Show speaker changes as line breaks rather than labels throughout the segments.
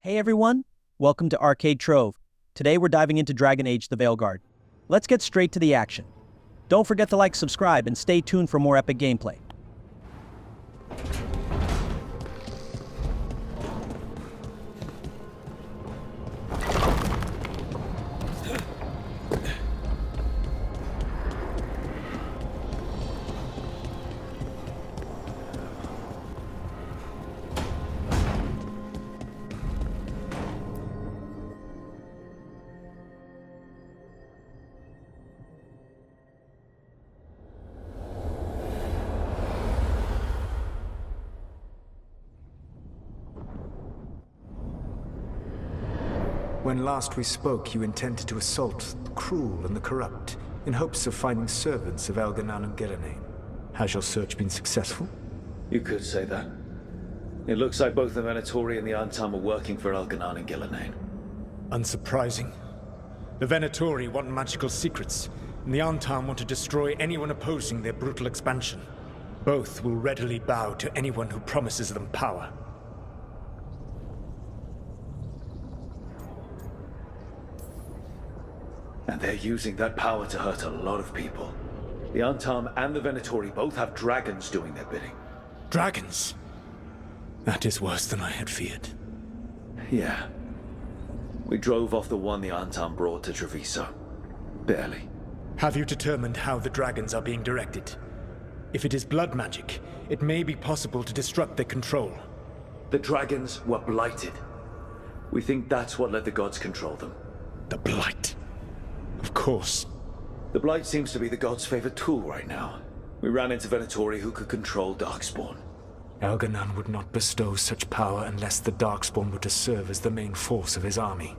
Hey everyone, welcome to ArcadeTrove. Today we're diving into Dragon Age the Veilguard. Let's get straight to the action. Don't forget to like, subscribe, and stay tuned for more epic gameplay.
When last we spoke, you intended to assault the cruel and the corrupt, in hopes of finding servants of Elganan and Gillenane. Has your search been successful?
You could say that. It looks like both the Venatori and the Antam are working for Elganan and Gillenane.
Unsurprising. The Venatori want magical secrets, and the Antam want to destroy anyone opposing their brutal expansion. Both will readily bow to anyone who promises them power.
And they're using that power to hurt a lot of people. The Antam and the Venatori both have dragons doing their bidding.
Dragons? That is worse than I had feared.
Yeah. We drove off the one the Antam brought to Treviso. Barely.
Have you determined how the dragons are being directed? If it is blood magic, it may be possible to disrupt their control.
The dragons were blighted. We think that's what let the gods control them.
The Blight. Of course.
The Blight seems to be the gods' favorite tool right now. We ran into Venatori who could control Darkspawn.
Elganan would not bestow such power unless the Darkspawn were to serve as the main force of his army.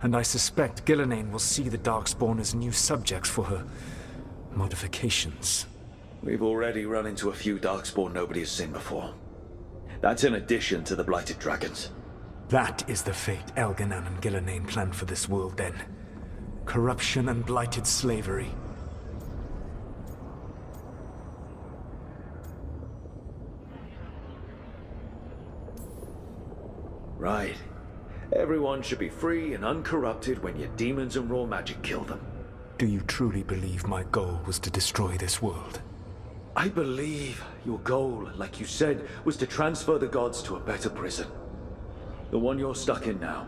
And I suspect Gillenane will see the Darkspawn as new subjects for her modifications.
We've already run into a few Darkspawn nobody has seen before. That's in addition to the blighted dragons.
That is the fate Elganan and Gillenane planned for this world then. Corruption and blighted slavery.
Right. Everyone should be free and uncorrupted when your demons and raw magic kill them.
Do you truly believe my goal was to destroy this world?
I believe your goal, like you said, was to transfer the gods to a better prison. The one you're stuck in now.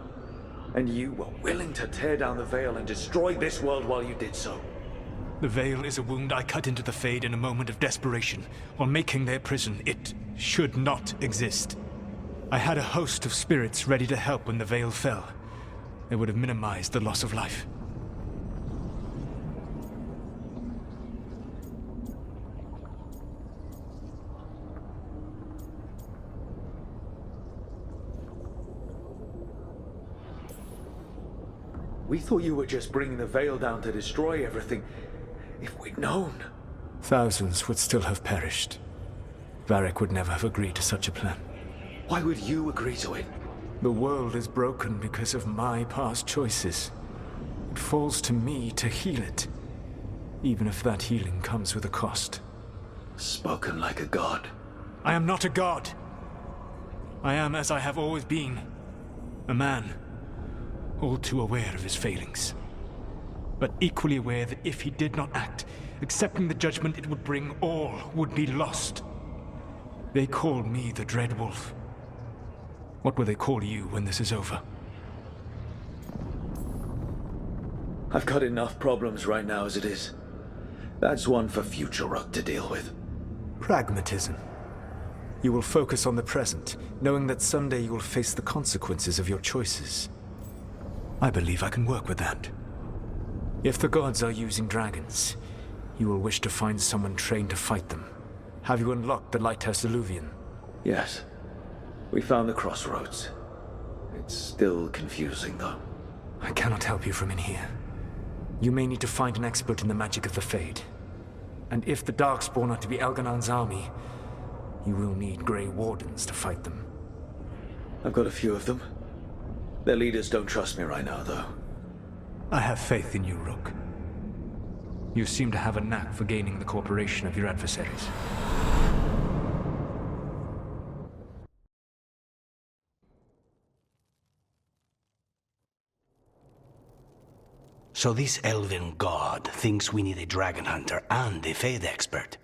And you were willing to tear down the Veil and destroy this world while you did so.
The Veil is a wound I cut into the Fade in a moment of desperation, while making their prison. It should not exist. I had a host of spirits ready to help when the Veil fell. It would have minimized the loss of life.
We thought you were just bringing the Veil down to destroy everything. If we'd known...
Thousands would still have perished. Varric would never have agreed to such a plan.
Why would you agree to it?
The world is broken because of my past choices. It falls to me to heal it, even if that healing comes with a cost.
Spoken like a god.
I am not a god. I am as I have always been. A man. All too aware of his failings. But equally aware that if he did not act, accepting the judgment it would bring, all would be lost. They call me the Dread Wolf. What will they call you when this is over?
I've got enough problems right now as it is. That's one for future Rook to deal with.
Pragmatism. You will focus on the present, knowing that someday you will face the consequences of your choices. I believe I can work with that. If the gods are using dragons, you will wish to find someone trained to fight them. Have you unlocked the Lighthouse Illuvian?
Yes. We found the crossroads. It's still confusing, though.
I cannot help you from in here. You may need to find an expert in the magic of the Fade. And if the Darkspawn are to be Elganan's army, you will need Grey Wardens to fight them.
I've got a few of them. Their leaders don't trust me right now, though.
I have faith in you, Rook. You seem to have a knack for gaining the cooperation of your adversaries.
So this elven god thinks we need a dragon hunter and a Fade expert.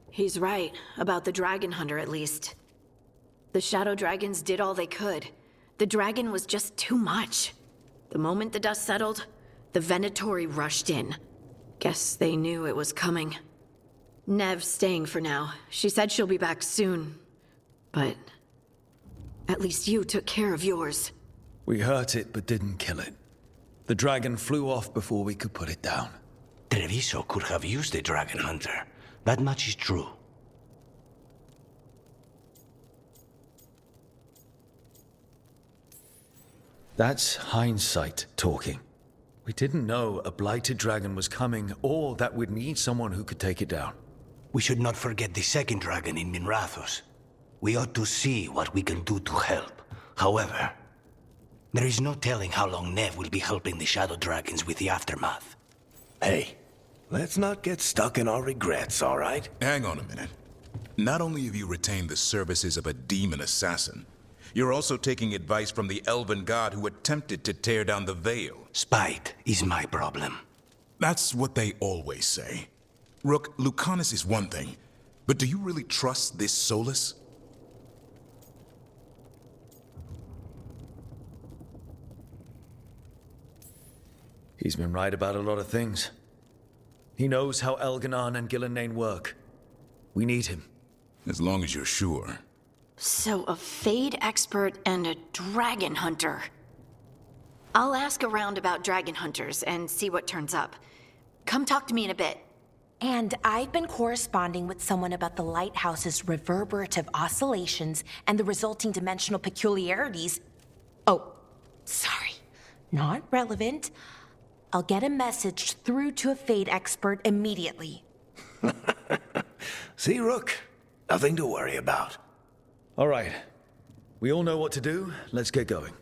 He's right, about the dragon hunter at least. The shadow dragons did all they could. The dragon was just too much. The moment the dust settled, the Venatori rushed in. Guess they knew it was coming. Nev's staying for now. She said she'll be back soon. But at least you took care of yours.
We hurt it, but didn't kill it. The dragon flew off before we could put it down.
Treviso could have used a dragon hunter. That much is true.
That's hindsight talking. We didn't know a blighted dragon was coming, or that we'd need someone who could take it down.
We should not forget the second dragon in Minrathos. We ought to see what we can do to help. However, there is no telling how long Nev will be helping the Shadow Dragons with the aftermath.
Hey, let's not get stuck in our regrets, all right?
Hang on a minute. Not only have you retained the services of a demon assassin, you're also taking advice from the elven god who attempted to tear down the Veil.
Spite is my problem.
That's what they always say. Rook, Lucanus is one thing, but do you really trust this Solus?
He's been right about a lot of things. He knows how Elganon and Gillenane work. We need him.
As long as you're sure.
So a Fade expert and a dragon hunter. I'll ask around about dragon hunters and see what turns up. Come talk to me in a bit.
And I've been corresponding with someone about the lighthouse's reverberative oscillations and the resulting dimensional peculiarities. Oh, sorry. Not relevant. I'll get a message through to a Fade expert immediately.
See, Rook? Nothing to worry about.
All right. We all know what to do. Let's get going.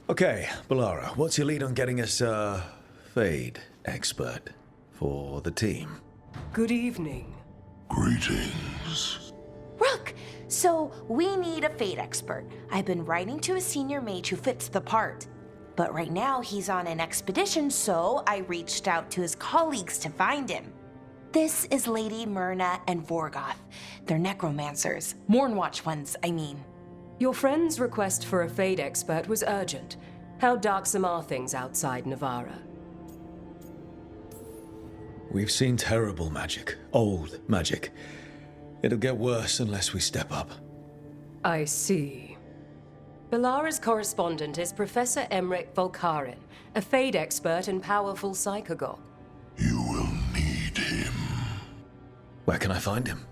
Okay, Balara, what's your lead on getting us a Fade expert for the team?
Good evening.
Greetings.
Rook, so we need a Fade expert. I've been writing to a senior mage who fits the part. But right now he's on an expedition, so I reached out to his colleagues to find him. This is Lady Myrna and Vorgoth. They're necromancers. Mournwatch ones, I mean.
Your friend's request for a Fade expert was urgent. How darksome are things outside Navarra?
We've seen terrible magic. Old magic. It'll get worse unless we step up.
I see. Balara's correspondent is Professor Emmerich Volkarin, a Fade expert and powerful psychogog.
You will need him.
Where can I find him?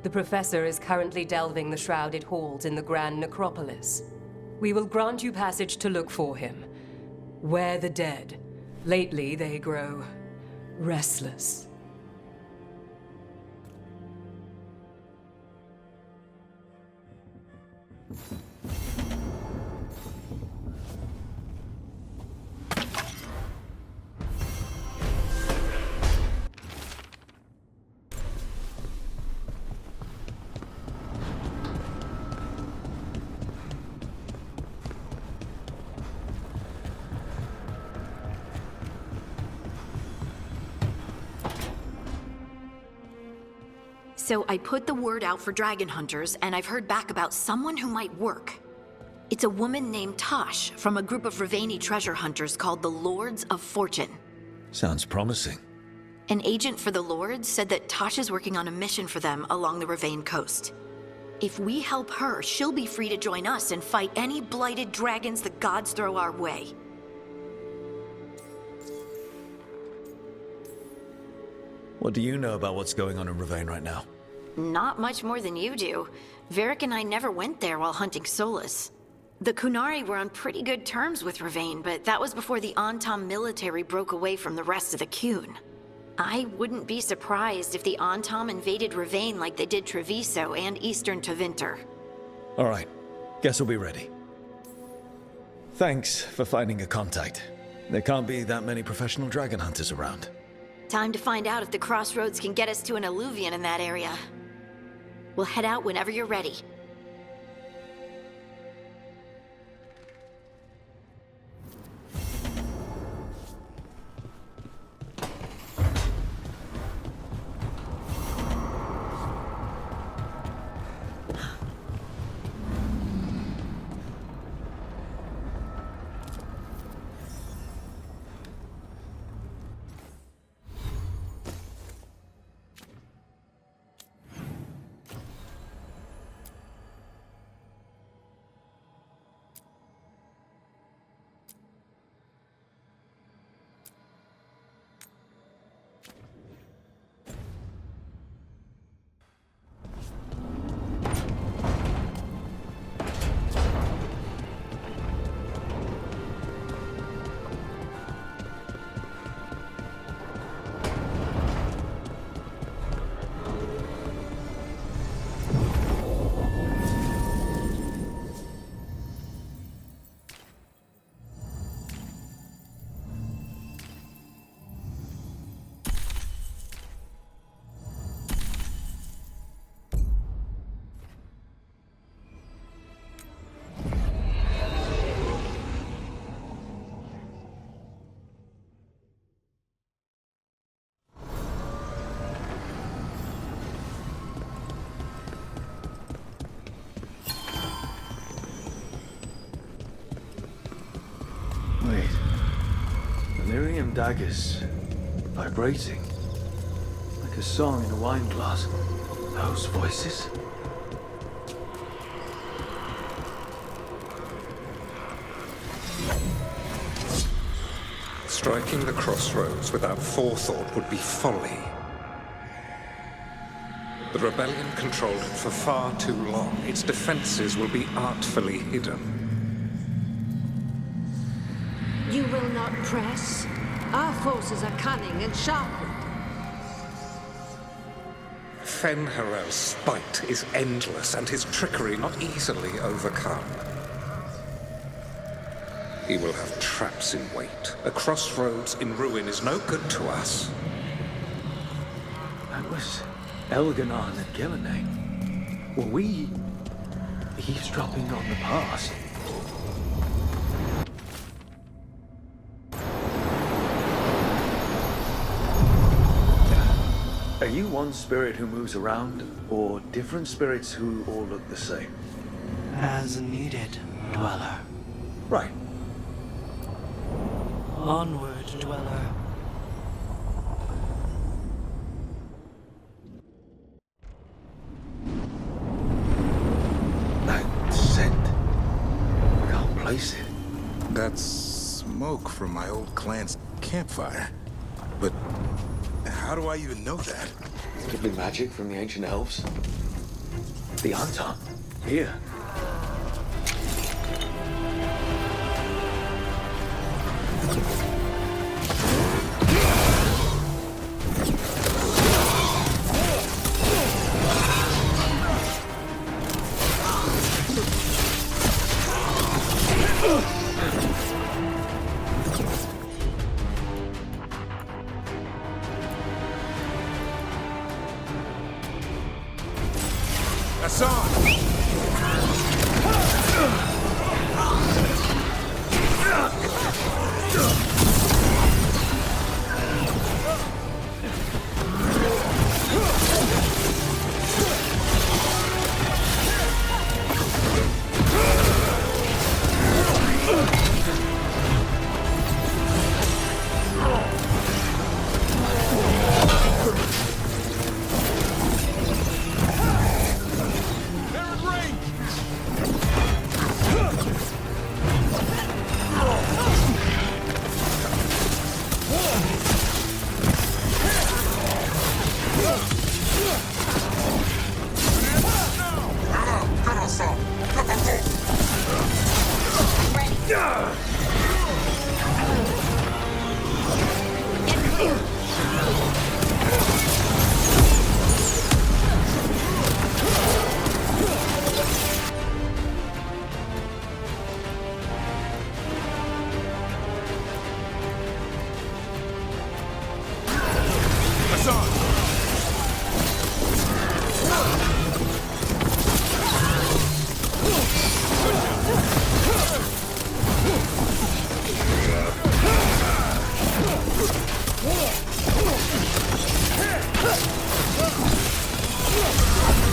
The Professor is currently delving the shrouded halls in the Grand Necropolis. We will grant you passage to look for him. Where the dead. Lately they grow restless.
So I put the word out for dragon hunters, and I've heard back about someone who might work. It's a woman named Tosh from a group of Ravani treasure hunters called the Lords of Fortune.
Sounds promising.
An agent for the Lords said that Tosh is working on a mission for them along the Ravane coast. If we help her, she'll be free to join us and fight any blighted dragons the gods throw our way.
What do you know about what's going on in Ravane right now?
Not much more than you do. Varric and I never went there while hunting Solus. The Kunari were on pretty good terms with Ravane, but that was before the Antam military broke away from the rest of the Qun. I wouldn't be surprised if the Antom invaded Ravane like they did Treviso and Eastern Tevinter.
All right. Guess we'll be ready. Thanks for finding a contact. There can't be that many professional dragon hunters around.
Time to find out if the crossroads can get us to an Alluvian in that area. We'll head out whenever you're ready.
Wait. Delirium daggers. Vibrating. Like a song in a wine glass. Those voices?
Striking the crossroads without forethought would be folly. The rebellion controlled it for far too long. Its defenses will be artfully hidden.
You will not press. Our forces are cunning and sharpened.
Fen'Harel's spite is endless, and his trickery not easily overcome. He will have traps in wait. A crossroads in ruin is no good to us.
That was Elganon and Gillenay. Were we eavesdropping on the past? Are you one spirit who moves around, or different spirits who all look the same?
As needed, Dweller.
Right.
Onward, Dweller.
That scent. I can't place it.
That's smoke from my old clan's campfire. But how do I even know that?
Could be magic from the ancient elves. The Anton. Here.
on!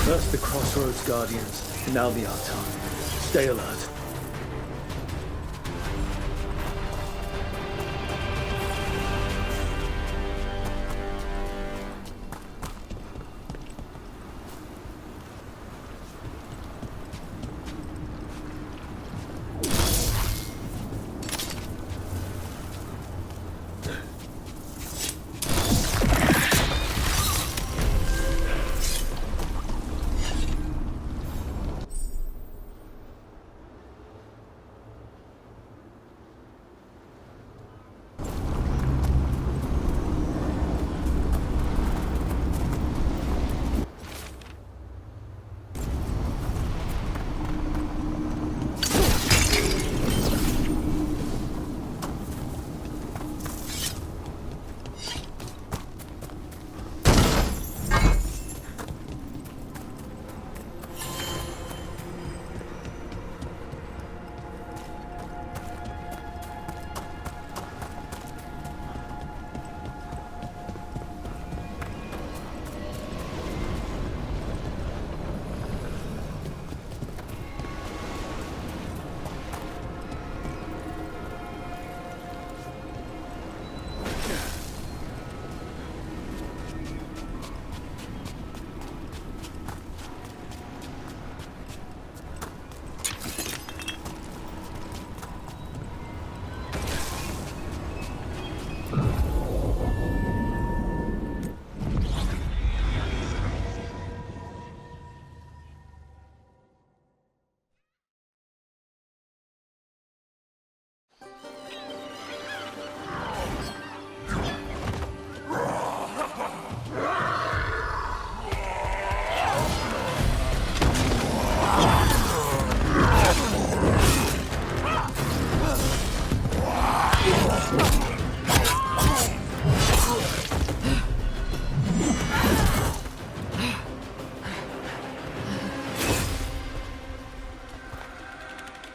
First the Crossroads Guardians, now the Archon. Stay alert.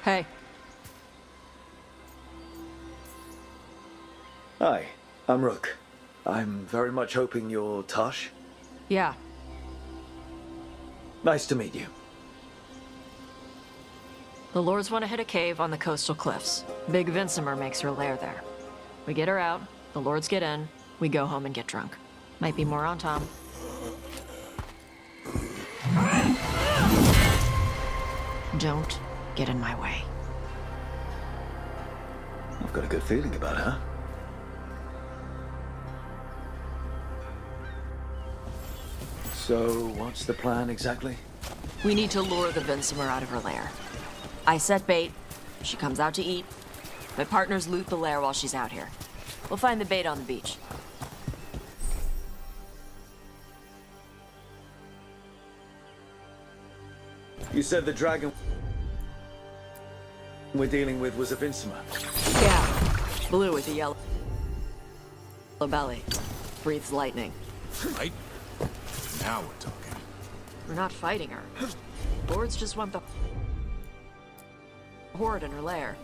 Hey.
Hi, I'm Rook. I'm very much hoping you're Tosh.
Yeah.
Nice to meet you.
The Lords want to hit a cave on the coastal cliffs. Big Vincimer makes her lair there. We get her out, the Lords get in, we go home and get drunk. Might be more on Tom. Don't get in my way.
I've got a good feeling about her. So, what's the plan exactly?
We need to lure the Vincimer out of her lair. I set bait, she comes out to eat. My partners loot the lair while she's out here. We'll find the bait on the beach.
You said the dragon we're dealing with was a Vincimer.
Yeah, blue with a yellow belly. Breathes lightning.
Right? Now we're talking.
We're not fighting her. Lords just want the horde in her lair.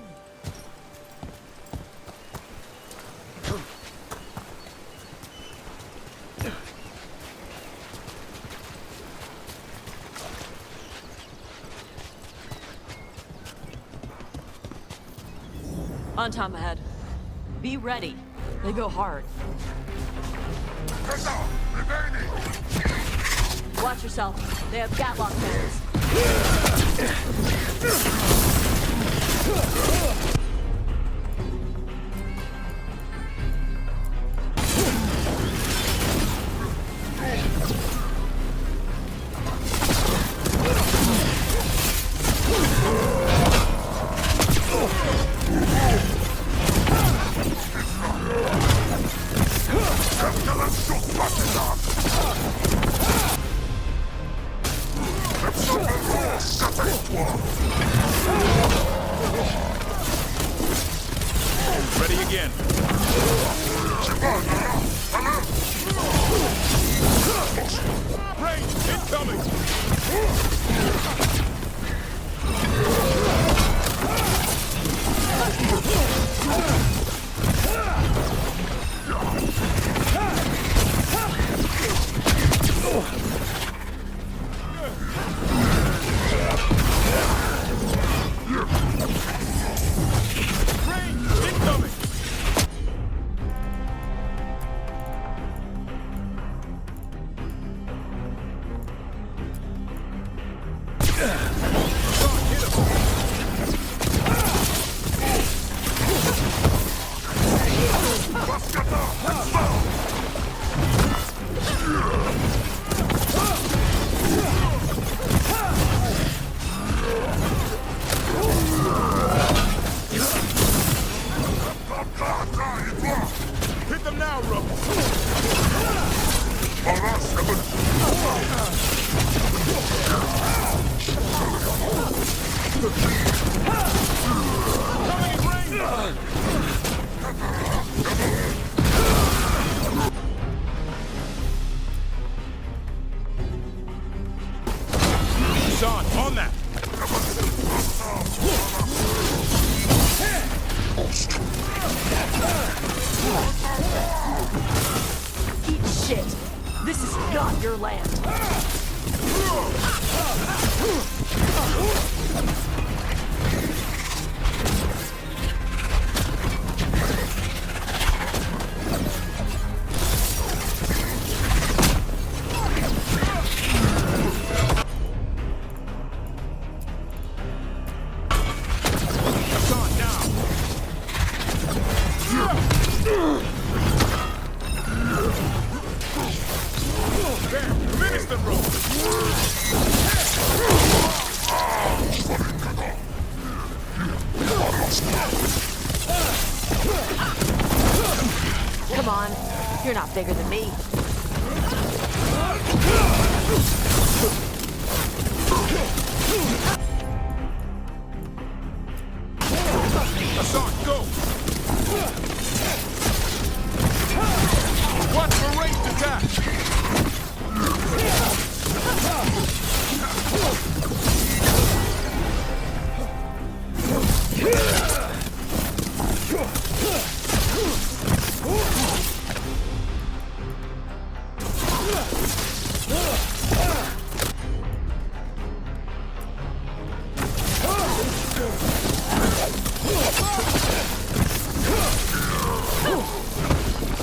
On Tom ahead. Be ready. They go hard. Watch yourself. They have Gatlock pins.
Ready again. Hit them now, Rook! Sean, on that!
Eat shit. This is not your land. Come on, you're not bigger than me.
Assault, go! Watch for ranged attack!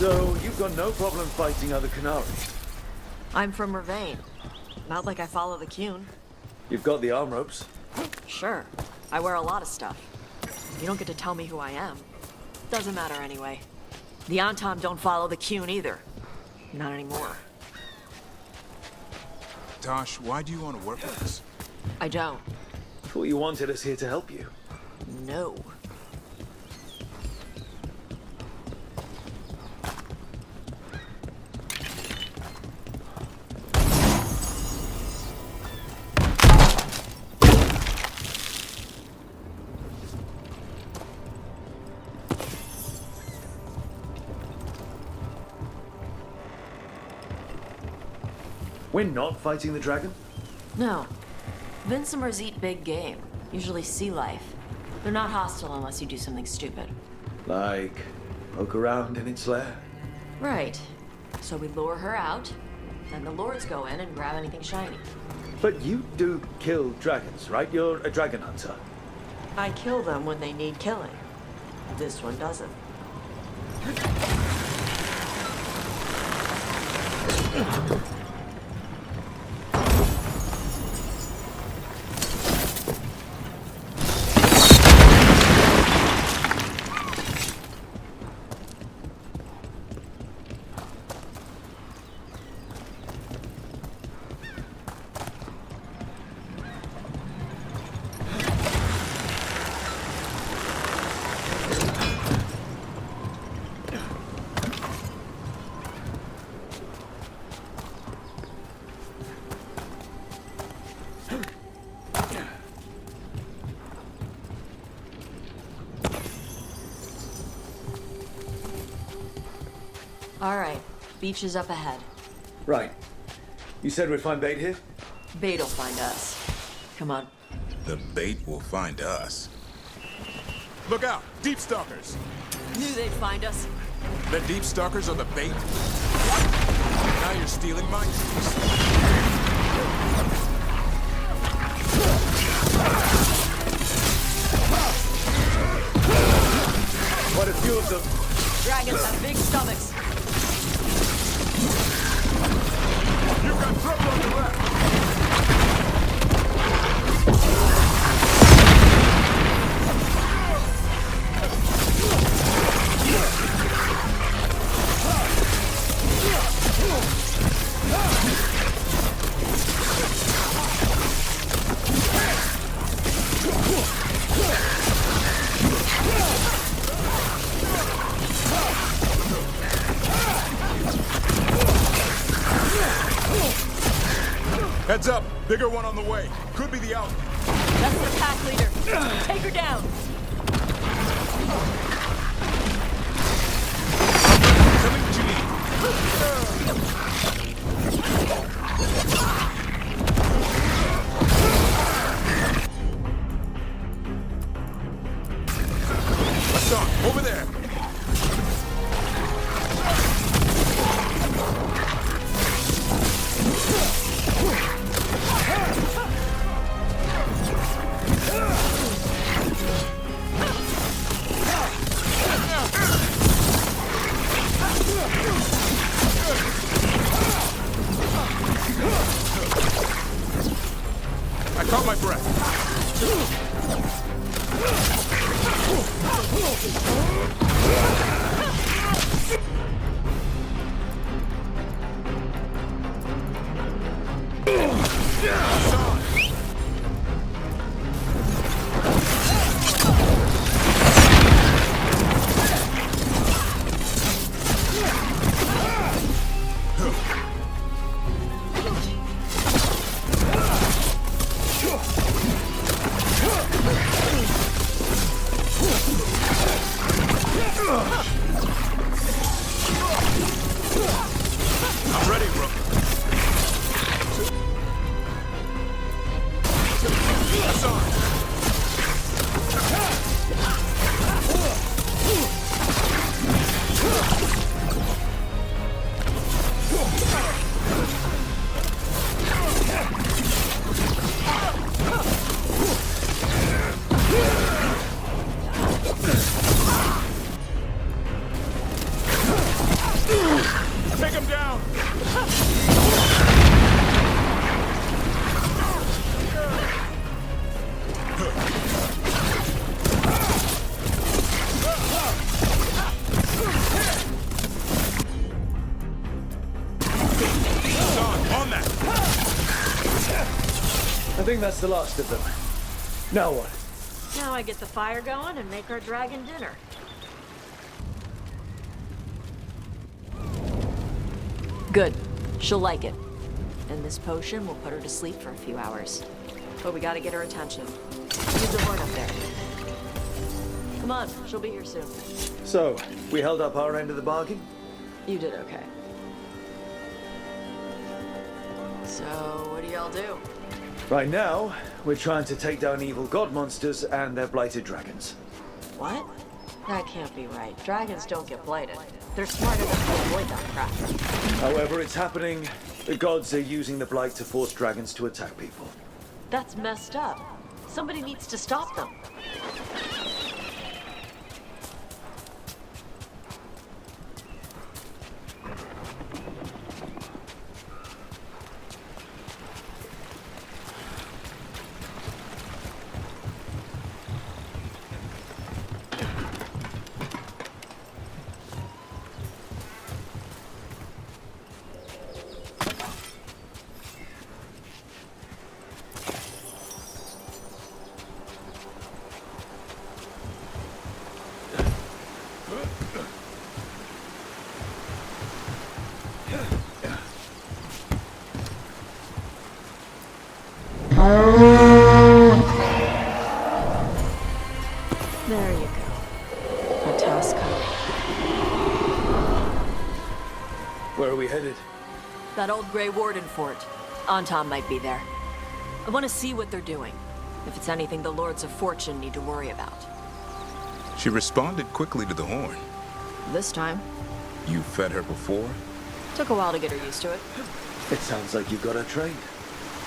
So, you've got no problem fighting other Canari?
I'm from Ravane. Not like I follow the Qun.
You've got the arm ropes?
Sure. I wear a lot of stuff. You don't get to tell me who I am. Doesn't matter anyway. The Antam don't follow the Qun either. Not anymore.
Tosh, why do you want to work with us?
I don't.
Thought you wanted us here to help you.
No.
We're not fighting the dragon?
No. Vincimers eat big game. Usually sea life. They're not hostile unless you do something stupid.
Like, poke around in its lair?
Right. So we lure her out, then the lords go in and grab anything shiny.
But you do kill dragons, right? You're a dragon hunter.
I kill them when they need killing. This one doesn't. All right, beach is up ahead.
Right. You said we'd find bait here?
Bait'll find us. Come on.
The bait will find us. Look out! Deep Stalkers!
Knew they'd find us.
The Deep Stalkers are the bait? Now you're stealing my juice.
Quite a few of them.
Dragons have big stomachs.
You've got trouble on your left! Heads up! Bigger one on the way. Could be the Alpha.
That's the pack leader. Take her down.
Tell me what you need. Hassan, over there. I caught my breath. I'm ready, Rook. Hassan. Take him down! On that!
I think that's the last of them. Now what?
Now I get the fire going and make our dragon dinner.
Good. She'll like it. And this potion will put her to sleep for a few hours. But we gotta get her attention. Use the horn up there. Come on, she'll be here soon.
So, we held up our end of the bargain?
You did okay. So, what do y'all do?
Right now, we're trying to take down evil god monsters and their blighted dragons.
What? That can't be right. Dragons don't get blighted. They're smart enough to avoid that crap.
However it's happening, the gods are using the blight to force dragons to attack people.
That's messed up. Somebody needs to stop them. There you go. A task complete.
Where are we headed?
That old Grey Warden fort. Anton might be there. I want to see what they're doing. If it's anything the Lords of Fortune need to worry about.
She responded quickly to the horn.
This time.
You fed her before?
Took a while to get her used to it.
It sounds like you've got her trained.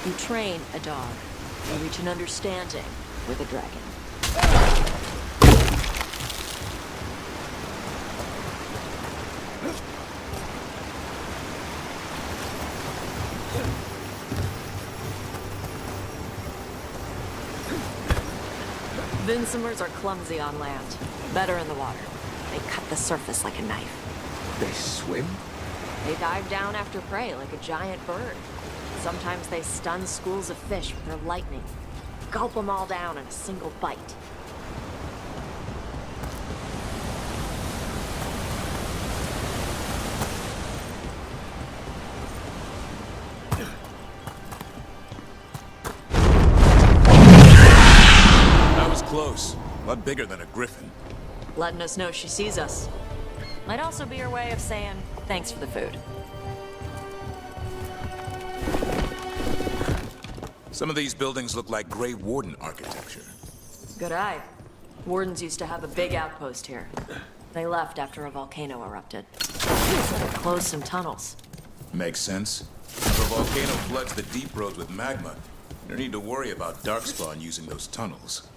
You train a dog. You reach an understanding with a dragon. Vincimers are clumsy on land. Better in the water. They cut the surface like a knife.
They swim?
They dive down after prey like a giant bird. Sometimes they stun schools of fish with their lightning. Gulp them all down in a single bite.
A lot bigger than a griffin.
Letting us know she sees us. Might also be her way of saying thanks for the food.
Some of these buildings look like Grey Warden architecture.
Good eye. Wardens used to have a big outpost here. They left after a volcano erupted. So they closed some tunnels.
Makes sense. If a volcano floods the deep roads with magma, you don't need to worry about darkspawn using those tunnels.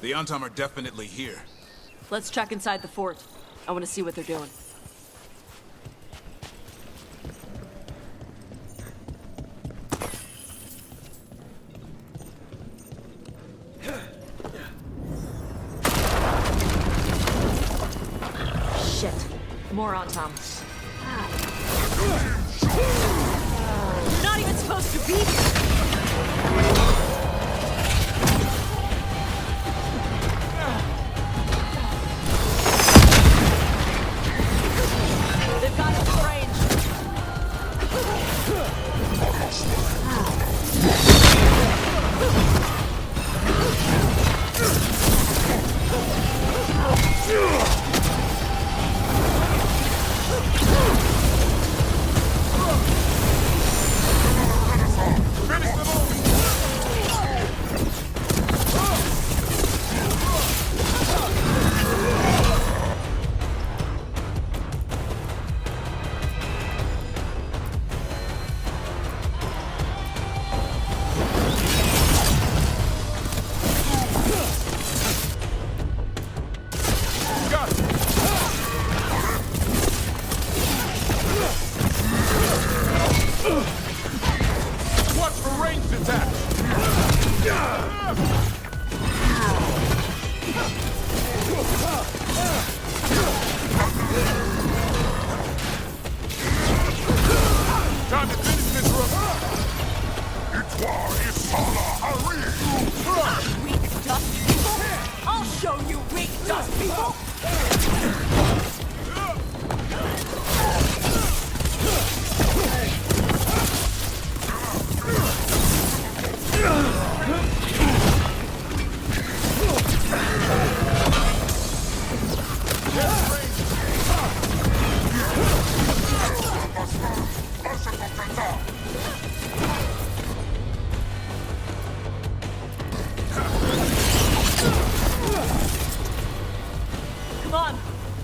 The Antam are definitely here.
Let's check inside the fort. I want to see what they're doing. Shit. More Antam. You're not even supposed to be here! They've got us in range.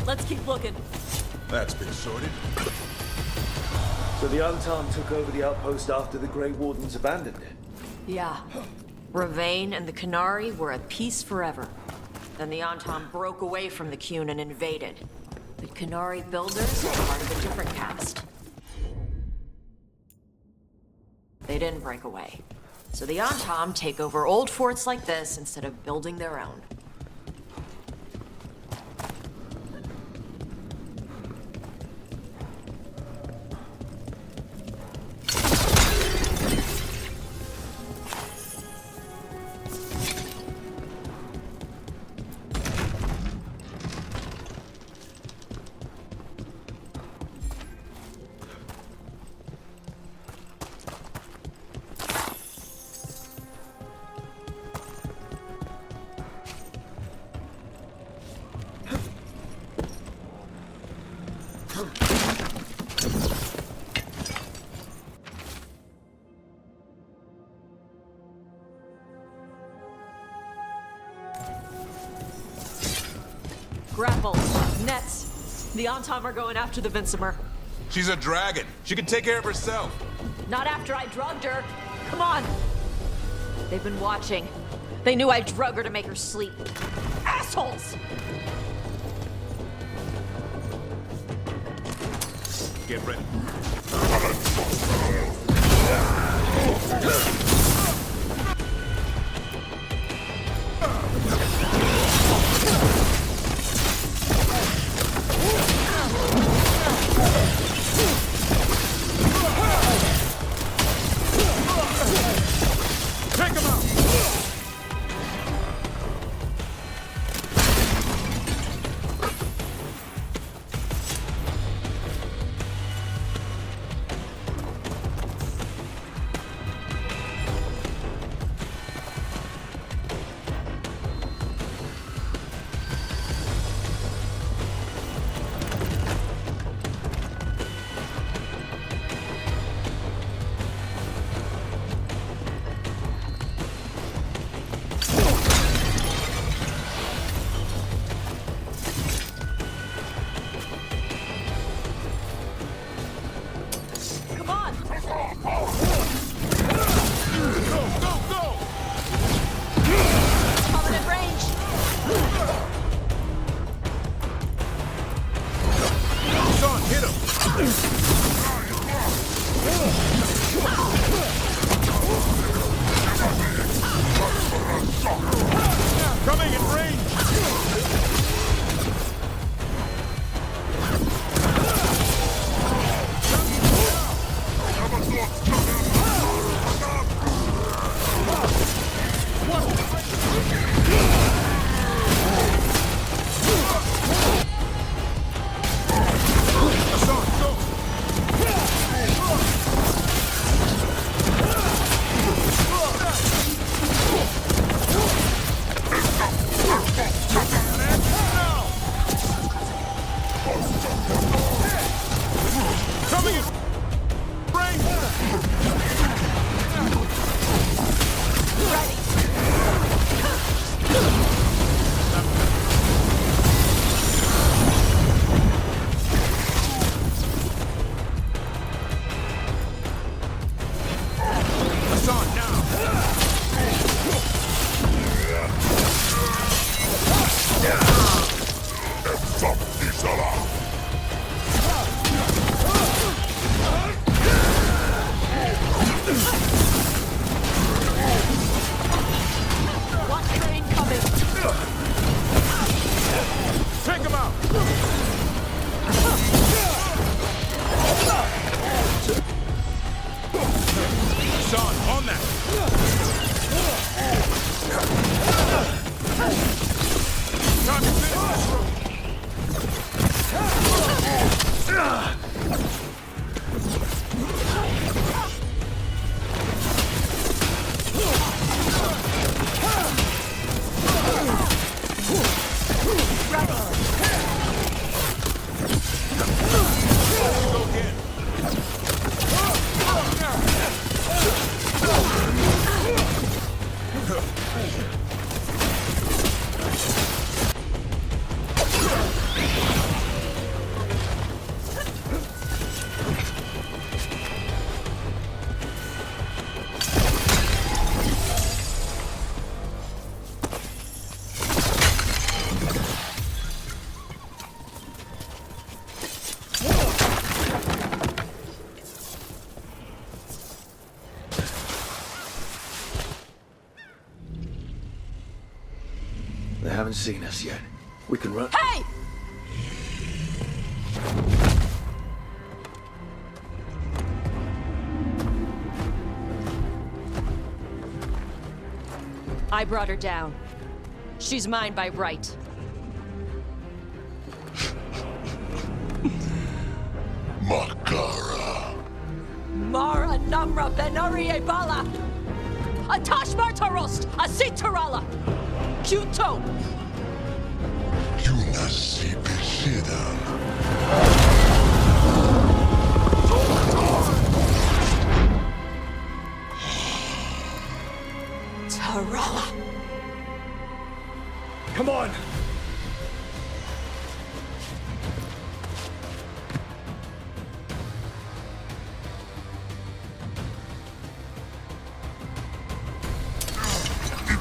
Let's keep looking.
That's been sorted.
So the Antam took over the outpost after the Grey Wardens abandoned it?
Yeah. Ravain and the Qunari were at peace forever. Then the Antam broke away from the Qun and invaded. The Qunari builders were part of a different caste. They didn't break away. So the Antam take over old forts like this instead of building their own. Grapples, nets. The Antam are going after the Vinsimer.
She's a dragon. She can take care of herself.
Not after I drugged her. Come on. They've been watching. They knew I drug her to make her sleep. Assholes!
Get ready.
Take him out! Coming in range! Coming in range! It's on now!
Watch train coming.
Take him out! Son, on that! Time to finish this room! Go again!
They haven't seen us yet. We can run.
Hey! I brought her down. She's mine by right.
Makara.
Mara Namra Benari Bala! Atash Martarost! Asitarala! Kyuto!
Yunasi Peshidan.
Tarala!
Come on!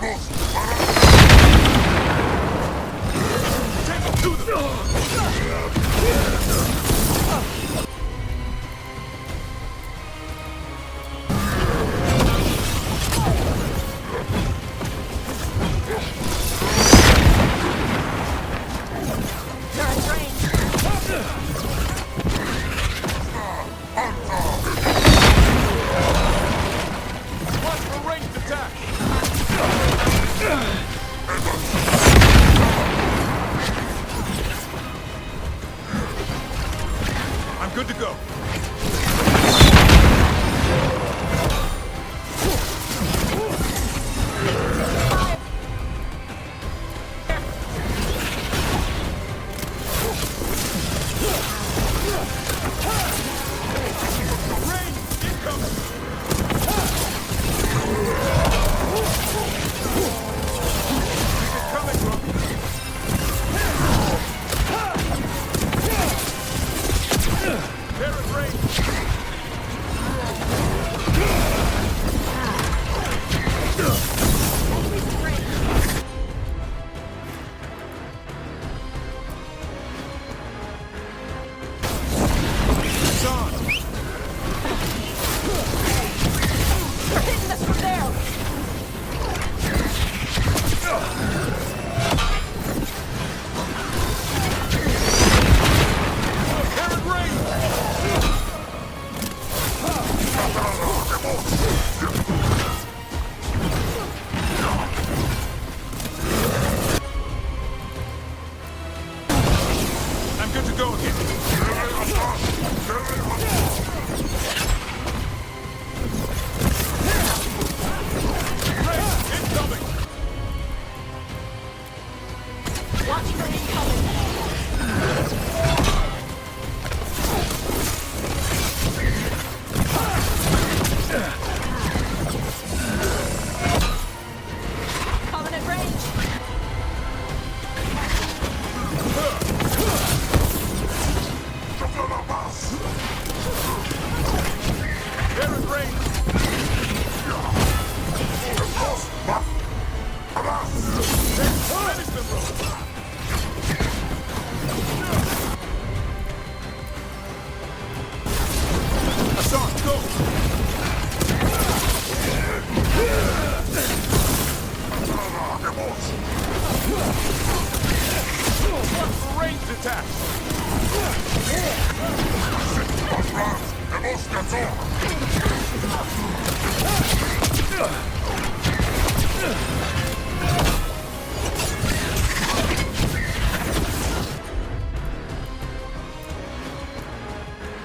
I'm good to go.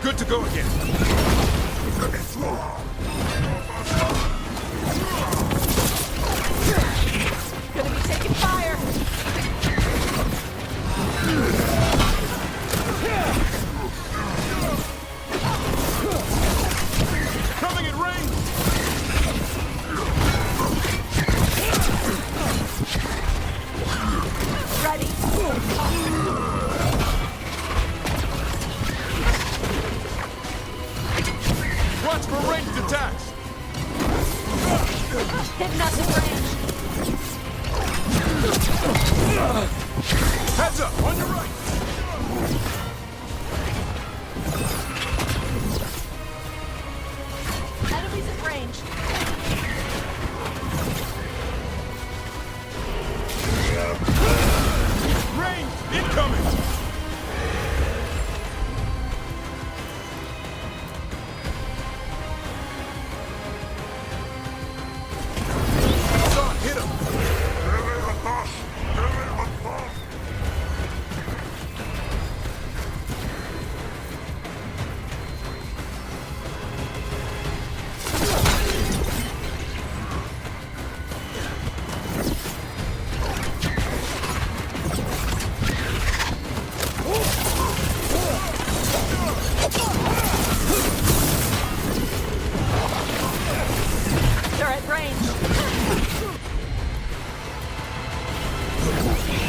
Good to go again.
Gonna be taking fire.
Coming in range.
Ready.
Watch for ranged attacks.
Hitting us in range.
Heads up, on your right.
Enemies in range.
Range incoming. Hit him.
They're at range.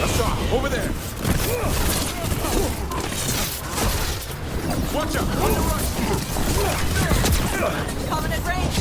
Assad, over there. Watch out, on your right.
Coming at range.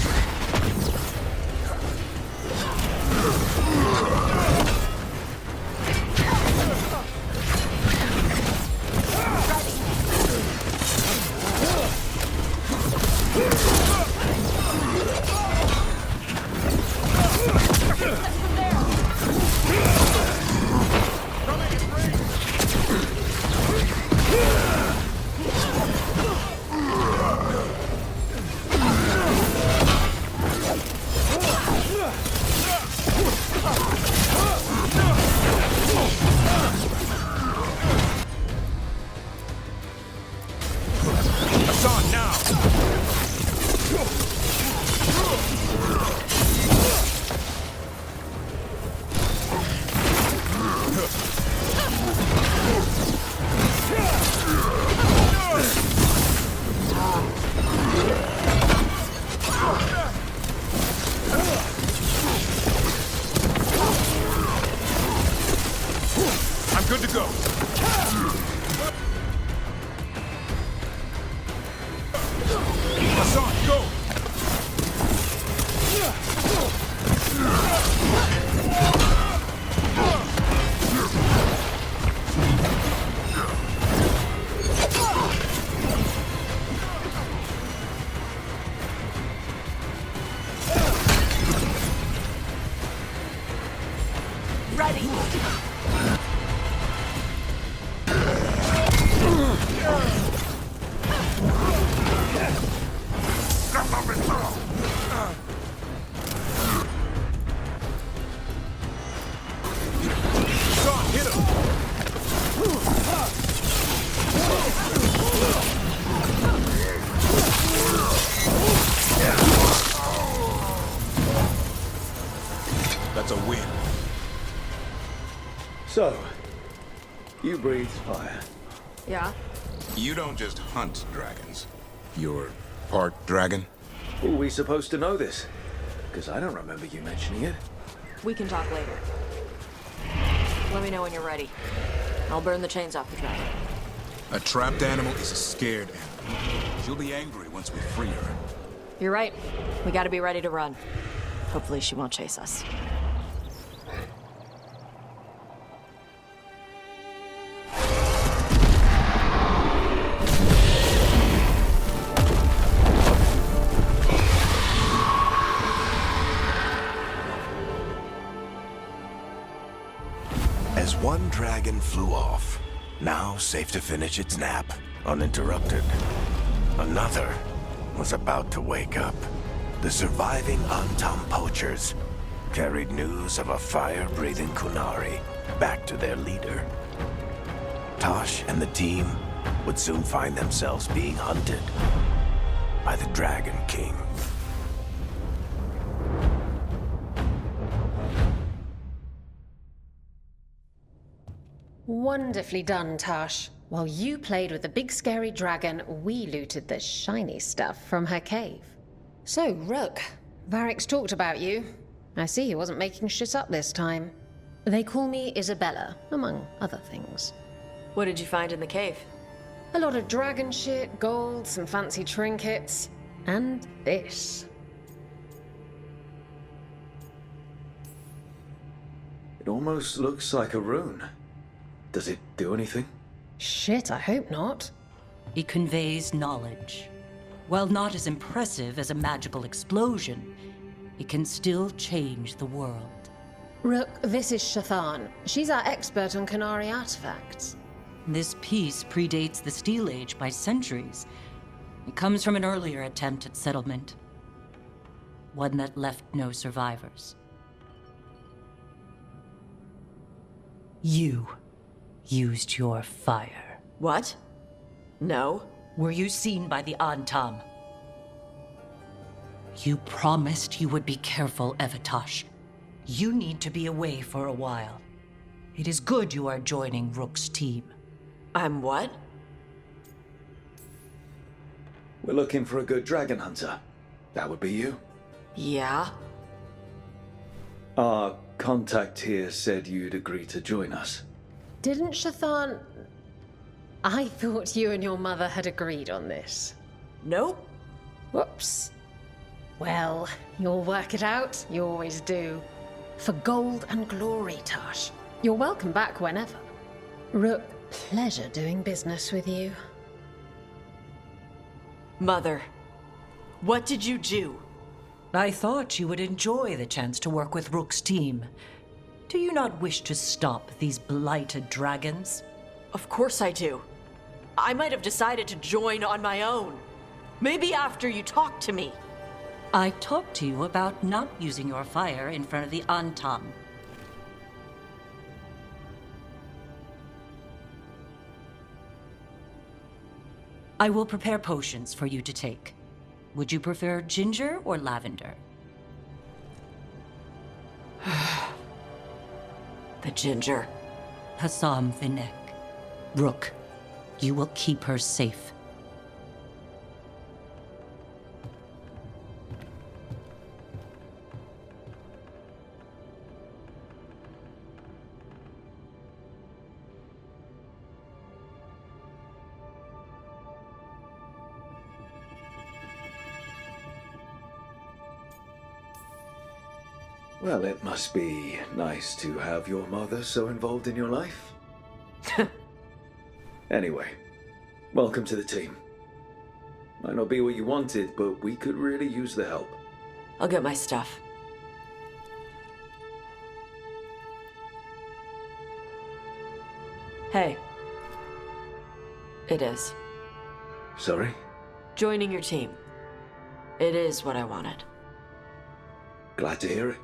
That's a win.
So, you breathe fire.
Yeah?
You don't just hunt dragons. You're part dragon?
Are we supposed to know this? Because I don't remember you mentioning it.
We can talk later. Let me know when you're ready. I'll burn the chains off the dragon.
A trapped animal is a scared animal. She'll be angry once we free her.
You're right. We gotta be ready to run. Hopefully she won't chase us.
As one dragon flew off, now safe to finish its nap, uninterrupted, another was about to wake up. The surviving Antam poachers carried news of a fire-breathing Kunari back to their leader. Tosh and the team would soon find themselves being hunted by the Dragon King.
Wonderfully done, Tash. While you played with the big scary dragon, we looted the shiny stuff from her cave. So, Rook, Varric's talked about you. I see he wasn't making shit up this time. They call me Isabella, among other things.
What did you find in the cave?
A lot of dragon shit, gold, some fancy trinkets, and this.
It almost looks like a rune. Does it do anything?
Shit, I hope not.
It conveys knowledge. While not as impressive as a magical explosion, it can still change the world.
Rook, this is Shathan. She's our expert on Kunari artifacts.
This piece predates the Steel Age by centuries. It comes from an earlier attempt at settlement. One that left no survivors. You used your fire.
What? No.
Were you seen by the Antam? You promised you would be careful, Evatosh. You need to be away for a while. It is good you are joining Rook's team.
I'm what?
We're looking for a good dragon hunter. That would be you.
Yeah?
Our contact here said you'd agree to join us.
Didn't Shathan... I thought you and your mother had agreed on this.
Nope.
Whoops. Well, you'll work it out. You always do. For gold and glory, Tash. You're welcome back whenever. Rook, pleasure doing business with you.
Mother, what did you do?
I thought you would enjoy the chance to work with Rook's team. Do you not wish to stop these blighted dragons?
Of course I do. I might have decided to join on my own. Maybe after you talked to me.
I talked to you about not using your fire in front of the Antam. I will prepare potions for you to take. Would you prefer ginger or lavender?
The ginger.
Hassam Vinek. Rook, you will keep her safe.
Well, it must be nice to have your mother so involved in your life. Anyway, welcome to the team. Might not be what you wanted, but we could really use the help.
I'll get my stuff. Hey. It is.
Sorry?
Joining your team. It is what I wanted.
Glad to hear it.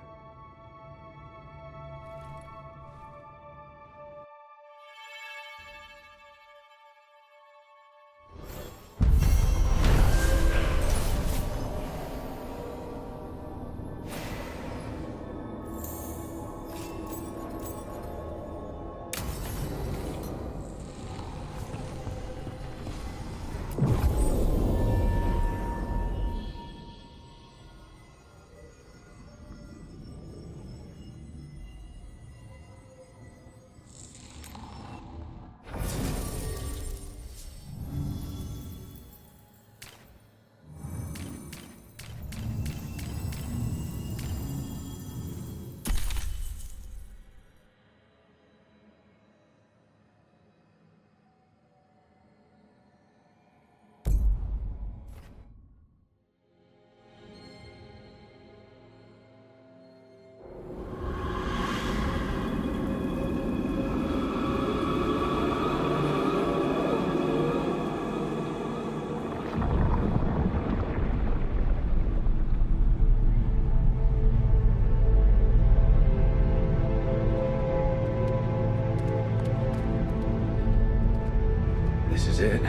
This is it.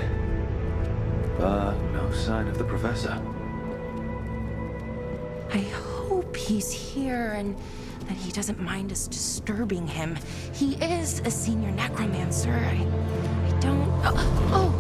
But no sign of the professor.
I hope he's here and that he doesn't mind us disturbing him. He is a senior necromancer. I don't... Oh!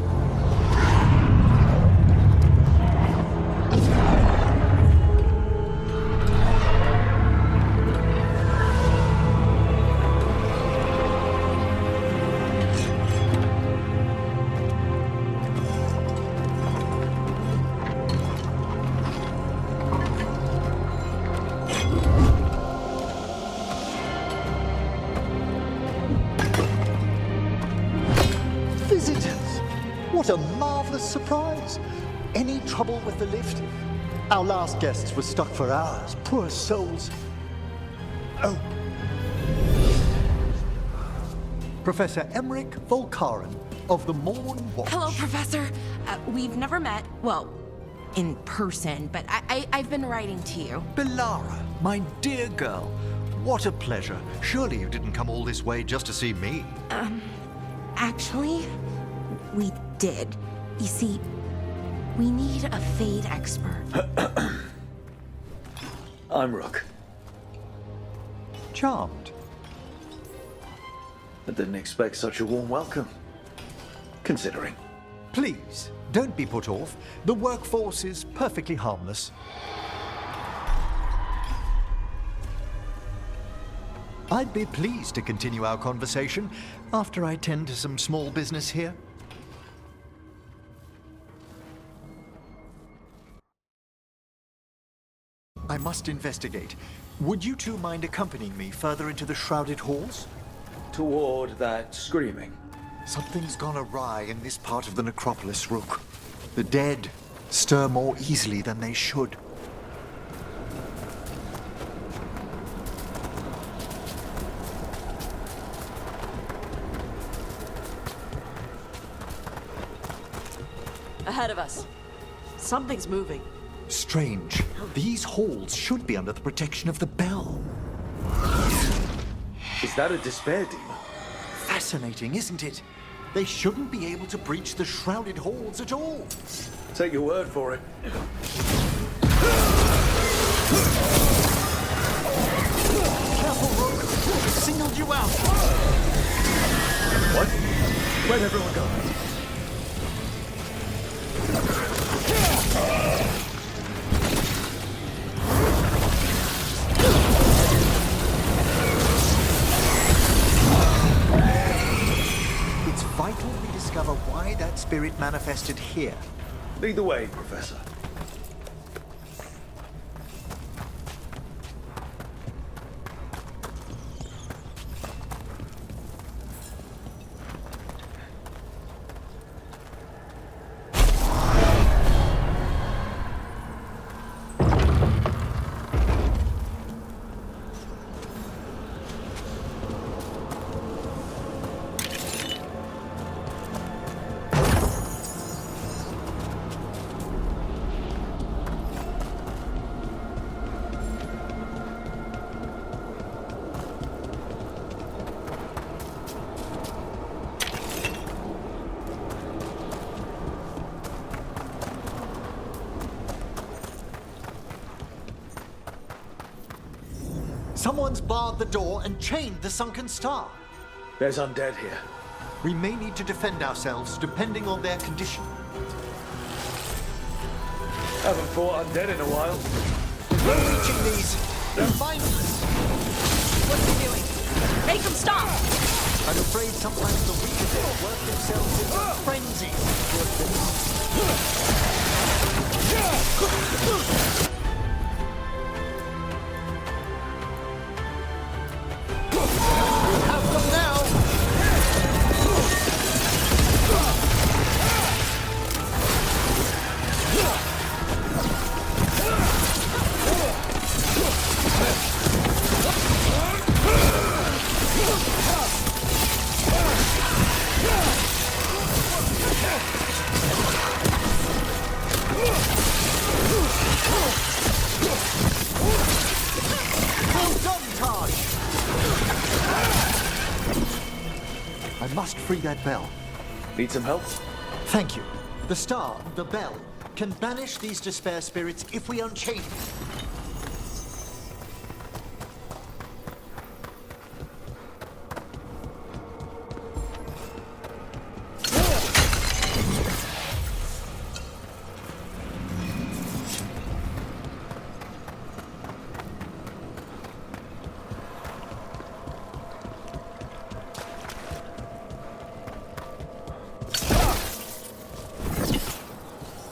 What a marvelous surprise! Any trouble with the lift? Our last guests were stuck for hours. Poor souls. Oh. Professor Emmerich Volkaren of the Morn Watch.
Hello, Professor. We've never met, well, in person, but I've been writing to you.
Belara, my dear girl. What a pleasure. Surely you didn't come all this way just to see me.
Actually, we did. You see, we need a Fade expert.
I'm Rook.
Charmed.
I didn't expect such a warm welcome. Considering.
Please, don't be put off. The workforce is perfectly harmless. I'd be pleased to continue our conversation after I tend to some small business here. I must must investigate. Would you two mind accompanying me further into the shrouded halls?
Toward that screaming.
Something's gone awry in this part of the necropolis, Rook. The dead stir more easily than they should.
Ahead of us. Something's moving.
Strange. These halls should be under the protection of the bell.
Is that a despair demon?
Fascinating, isn't it? They shouldn't be able to breach the shrouded halls at all.
Take your word for it.
Careful, Rook! I've singled you out!
What? Where'd everyone go?
It's vital we discover why that spirit manifested here.
Lead the way, Professor.
Someone's barred the door and chained the sunken star.
There's undead here.
We may need to defend ourselves depending on their condition.
Haven't fought undead in a while.
No reaching these. They're mindless.
What's he doing? Make him stop!
I'm afraid sometimes the weak of them work themselves into frenzy. I must free that bell.
Need some help?
Thank you. The star, the bell, can banish these despair spirits if we unchain it.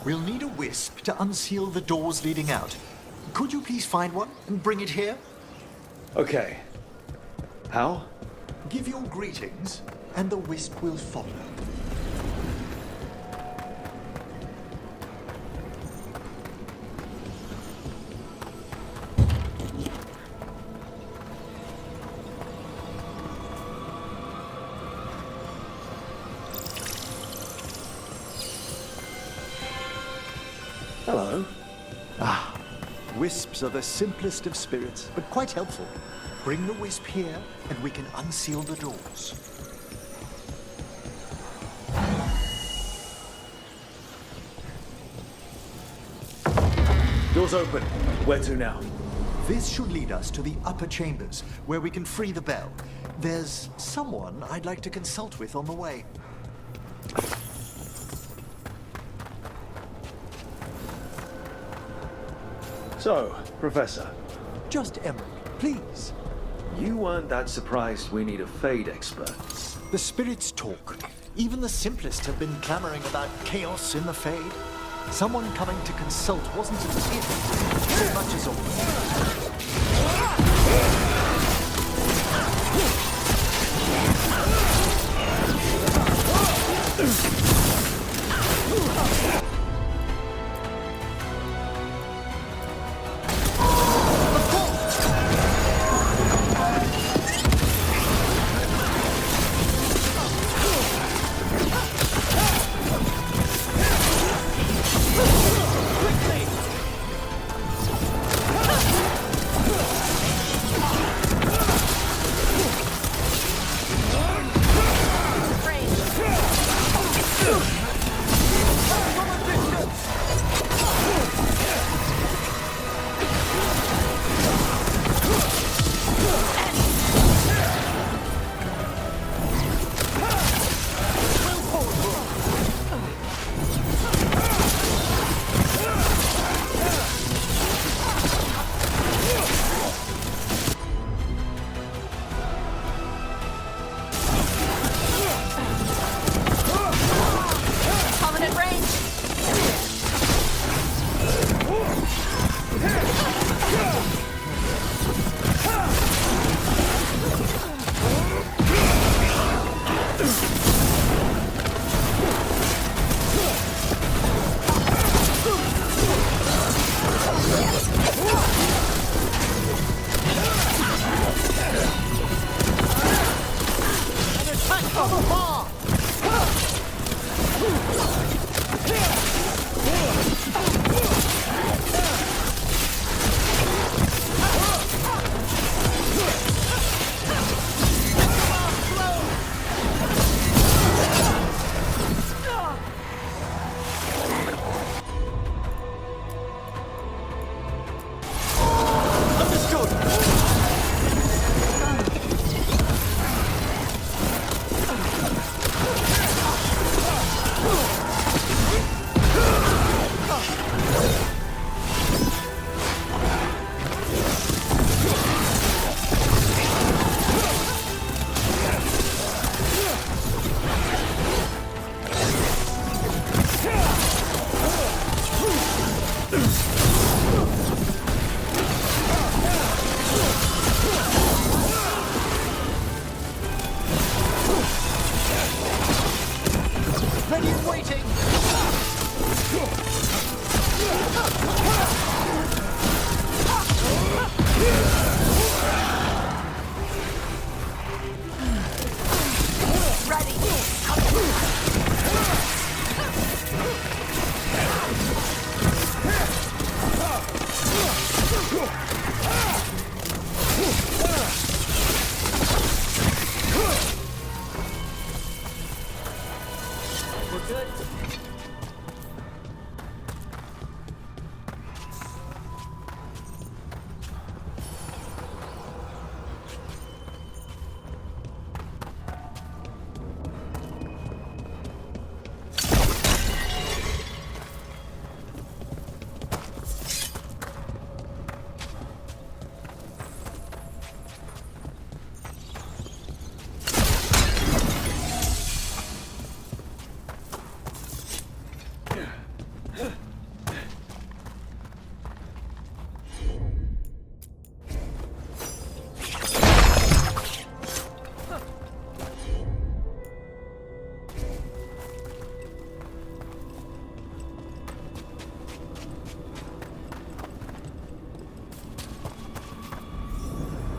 We'll need a wisp to unseal the doors leading out. Could you please find one and bring it here?
Okay. How?
Give your greetings, and the wisp will follow.
Hello.
Wisps are the simplest of spirits, but quite helpful. Bring the wisp here, and we can unseal the doors.
Doors open. Where to now?
This should lead us to the upper chambers, where we can free the bell. There's someone I'd like to consult with on the way.
So, Professor.
Just Emmerich, please.
You weren't that surprised we need a Fade expert.
The spirits talk. Even the simplest have been clamoring about chaos in the Fade. Someone coming to consult wasn't an if so much as a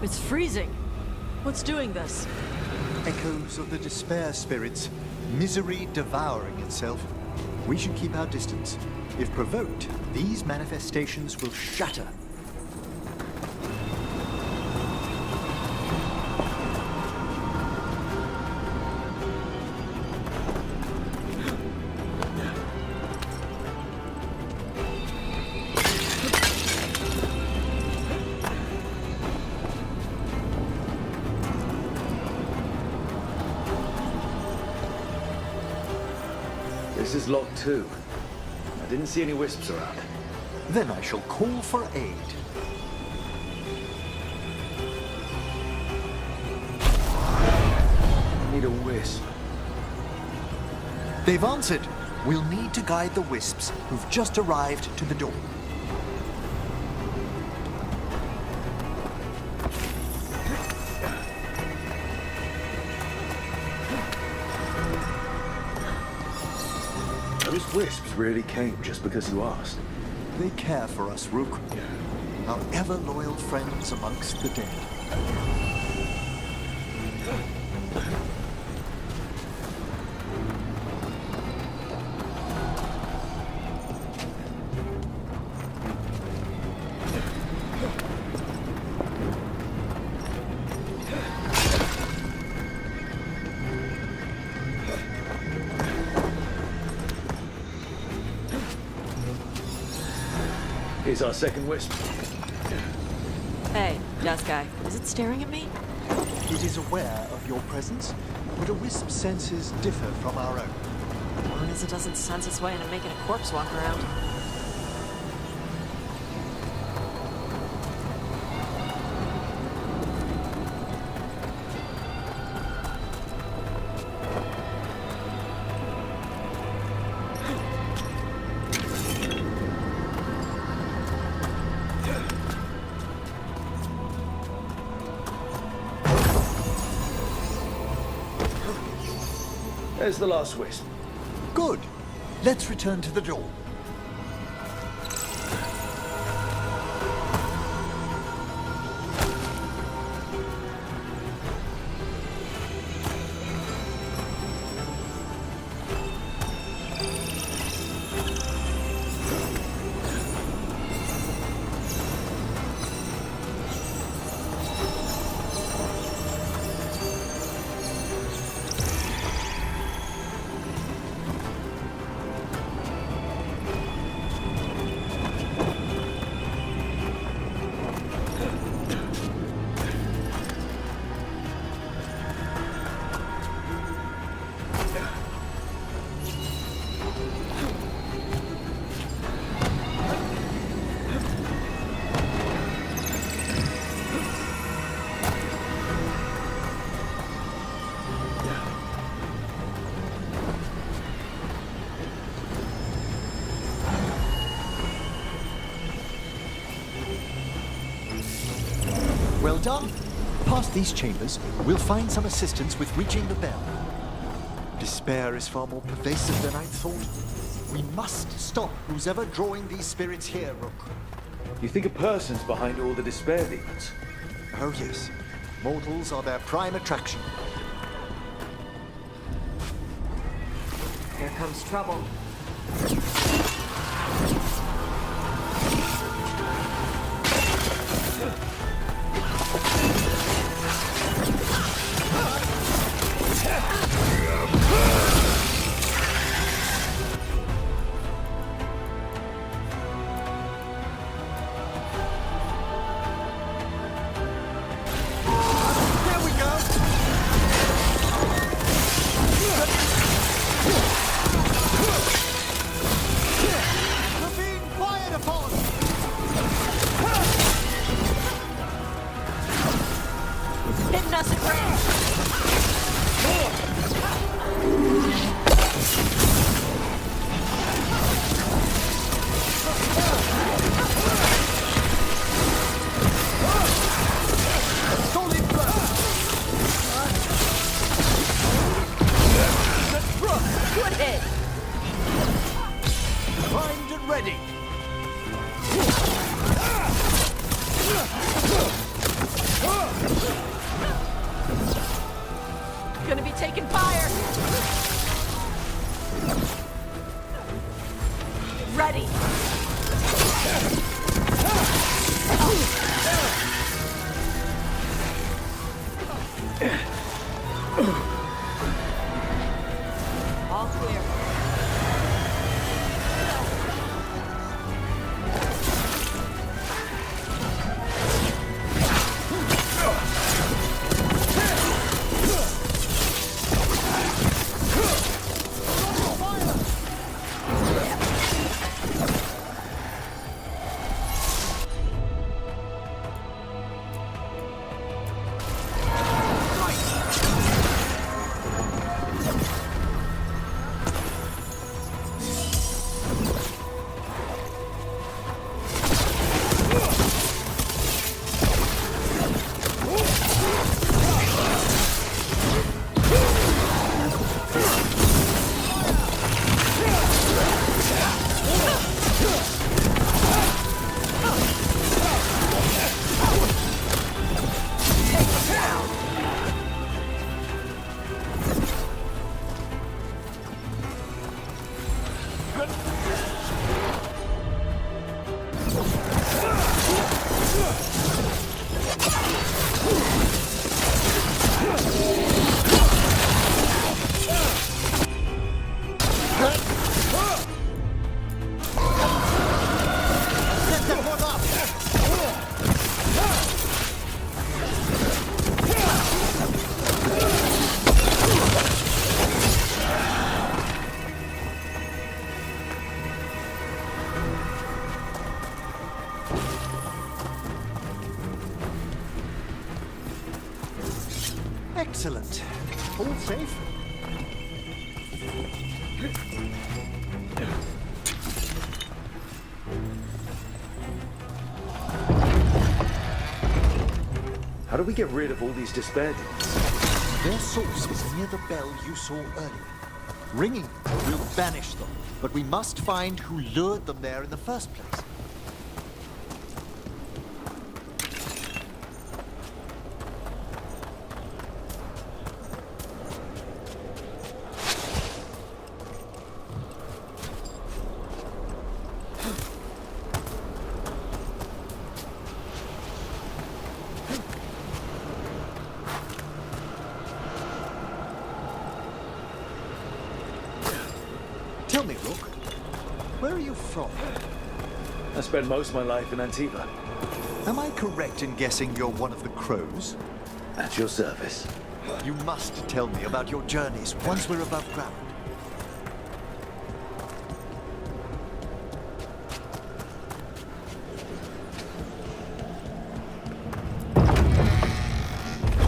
It's freezing. What's doing this?
Echoes of the despair spirits, misery devouring itself. We should keep our distance. If provoked, these manifestations will shatter.
This is locked too. I didn't see any wisps around.
Then I shall call for aid.
I need a wisp.
They've answered. We'll need to guide the wisps who've just arrived to the door.
Those wisps really came just because you asked.
They care for us, Rook. Our ever-loyal friends amongst the dead.
Here's our second wisp.
Hey, dust guy. Is it staring at me?
It is aware of your presence, but a wisp's senses differ from our own.
As long as it doesn't sense its way into making a corpse walk around.
There's the last wisp.
Good. Let's return to the door. Well done. Past these chambers, we'll find some assistance with reaching the bell. Despair is far more pervasive than I'd thought. We must stop who's ever drawing these spirits here, Rook.
You think a person's behind all the despair demons?
Oh yes. Mortals are their prime attraction.
Here comes trouble.
Gonna be taking fire! Ready!
All clear.
Excellent. All safe?
How do we get rid of all these despair demons?
Their source is near the bell you saw earlier. Ringing will banish them, but we must find who lured them there in the first place. Tell me, Rook, where are you from?
I spent most of my life in Antiva.
Am I correct in guessing you're one of the crows?
At your service.
You must tell me about your journeys once we're above ground.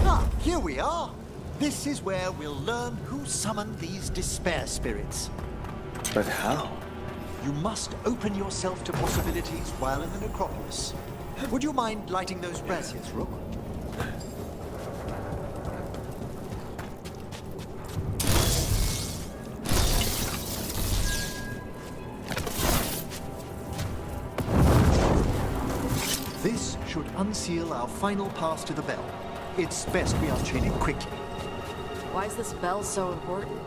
Ah, here we are. This is where we'll learn who summoned these despair spirits.
But how?
You must open yourself to possibilities while in the necropolis. Would you mind lighting those braziers, Rook? This should unseal our final pass to the bell. It's best we unchain it quickly.
Why is this bell so important?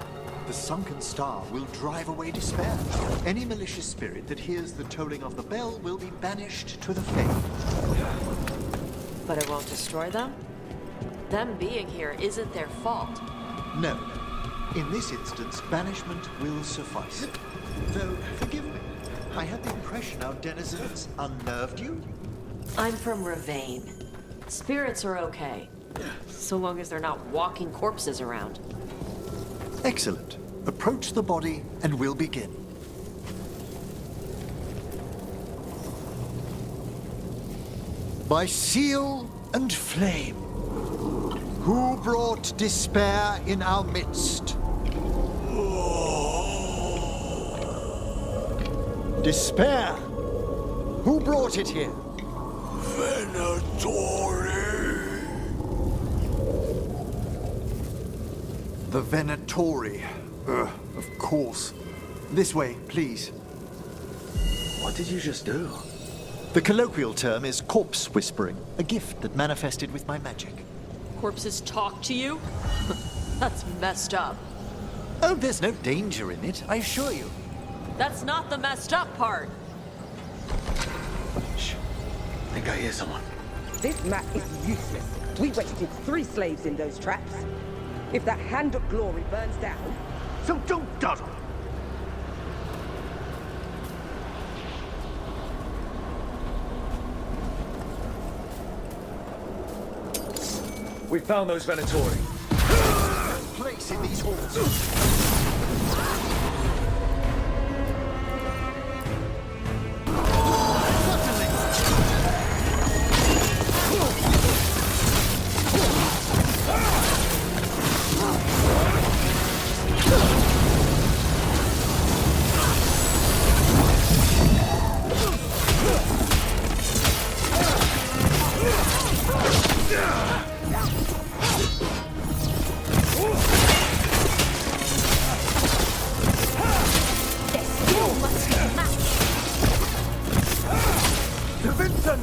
The sunken star will drive away despair. Any malicious spirit that hears the tolling of the bell will be banished to the flame.
But it won't destroy them? Them being here isn't their fault.
No. In this instance, banishment will suffice. Though, forgive me, I had the impression our denizens unnerved you.
I'm from Ravane. Spirits are okay, so long as they're not walking corpses around.
Excellent. Approach the body and we'll begin. By seal and flame, who brought despair in our midst? Despair! Who brought it here? The Venatori. Of course. This way, please.
What did you just do?
The colloquial term is corpse whispering, a gift that manifested with my magic.
Corpses talk to you? That's messed up.
Oh, there's no danger in it, I assure you.
That's not the messed up part.
Shh. I think I hear someone.
This map is useless. We wasted 3 slaves in those traps. If that Hand of Glory burns down...
So don't dawdle! We found those Venatori.
Place in these halls.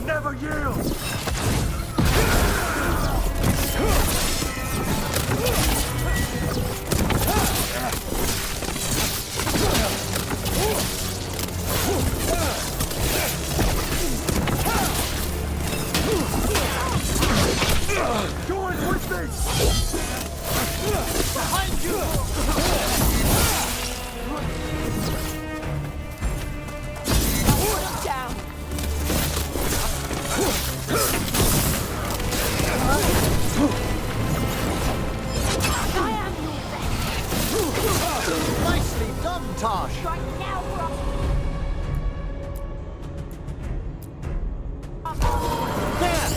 Never yield! Join with me! Behind you!
Down!
Nicely done, Tosh!
Right now, we're off.
There!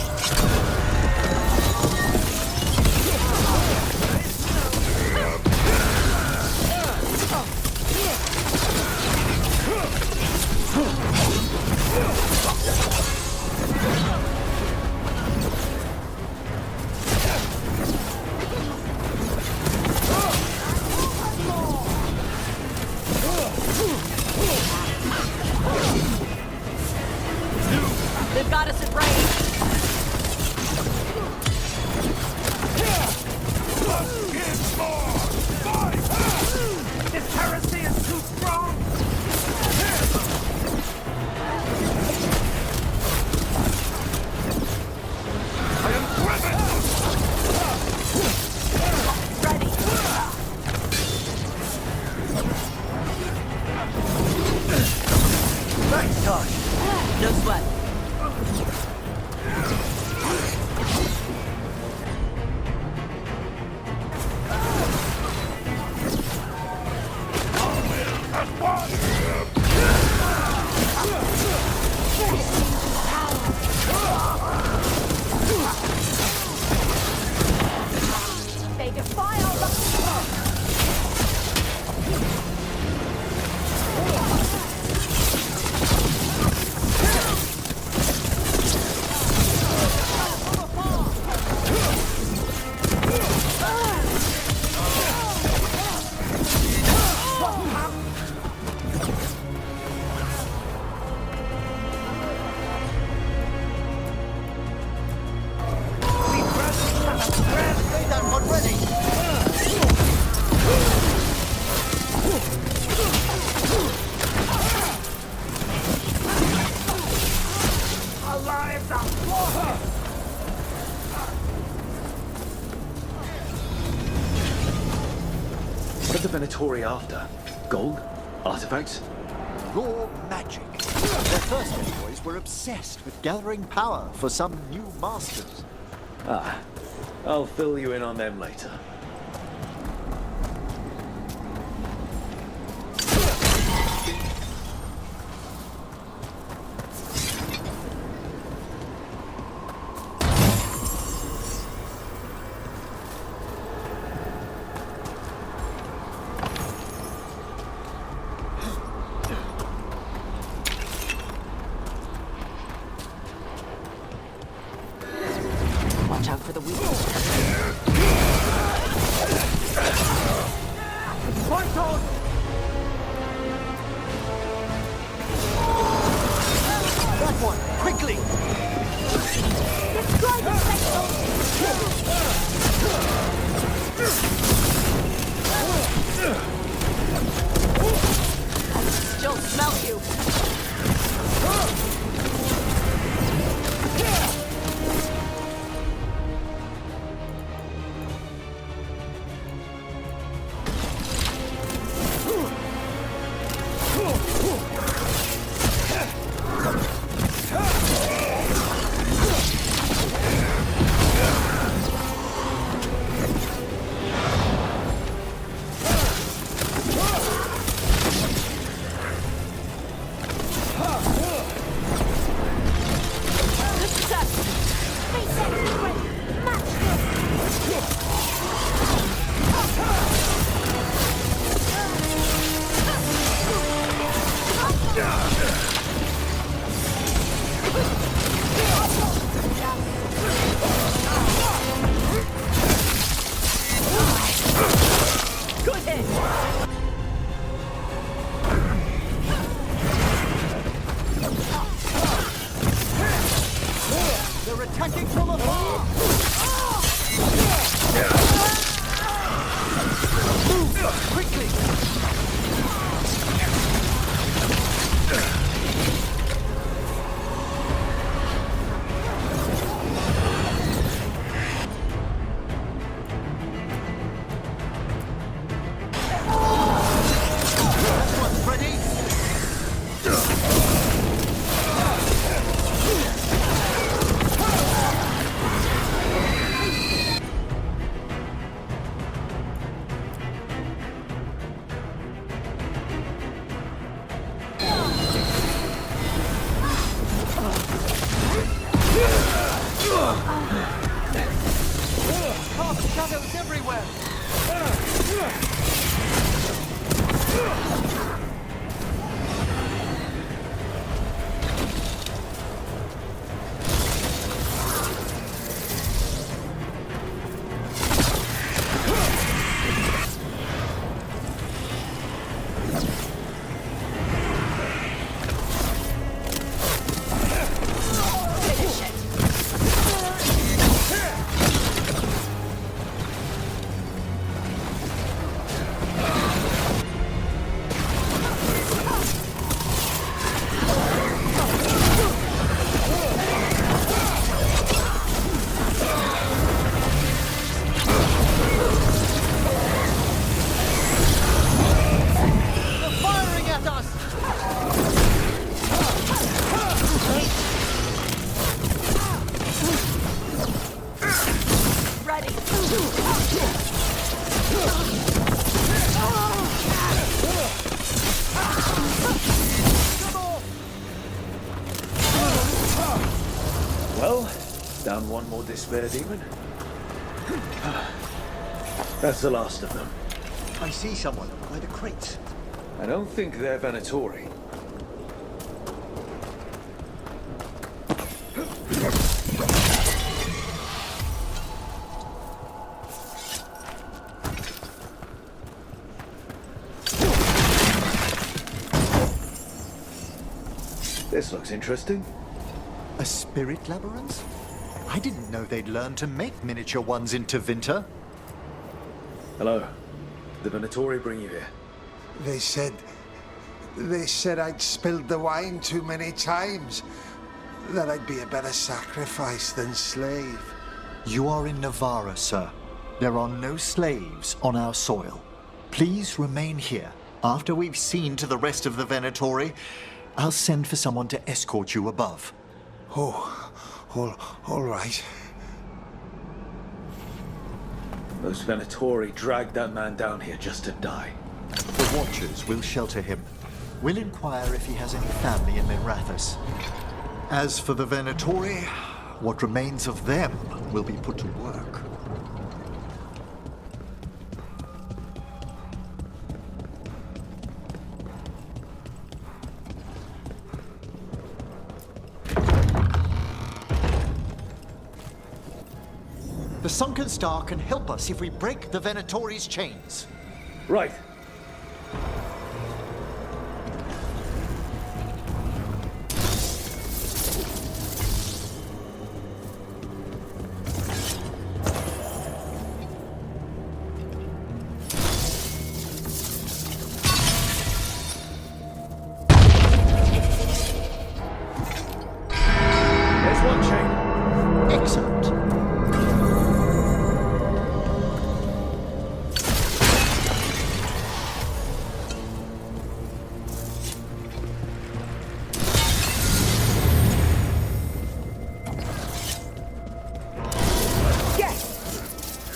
Venatori after? Gold? Artifacts?
Raw magic. Their first envoys were obsessed with gathering power for some new masters.
Ah, I'll fill you in on them later.
Watch out for the weakness.
Fight on!
That one, quickly!
Destroy the
I can still smell you.
Good hit!
They're attacking from afar! Move! Quickly! That one's ready! Cast shadows everywhere!
Finish it!
They're firing at us!
Ready!
Well, down one more despair demon. That's the last of them.
I see someone by the crates.
I don't think they're Venatori. This looks interesting.
A spirit labyrinth? I didn't know they'd learned to make miniature ones in Tevinter.
Hello. Did the Venatori bring you here?
They said I'd spilled the wine too many times. That I'd be a better sacrifice than slave.
You are in Navarra, sir. There are no slaves on our soil. Please remain here. After we've seen to the rest of the Venatori, I'll send for someone to escort you above.
Oh, all right.
Those Venatori dragged that man down here just to die.
The Watchers will shelter him. We'll inquire if he has any family in Minrathous. As for the Venatori, what remains of them will be put to work. The Sunken Star can help us if we break the Venatori's chains.
Right. There's one chain.
Excellent.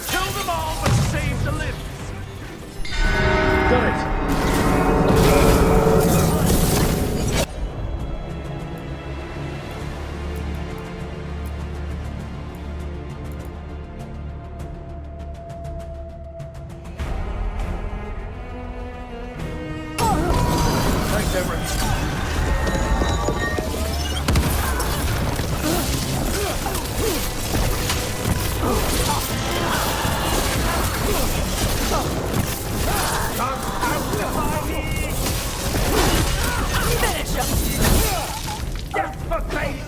Kill them all, but save the limbs. Done it. Thanks, Everett.
Finish him!
Death for faith!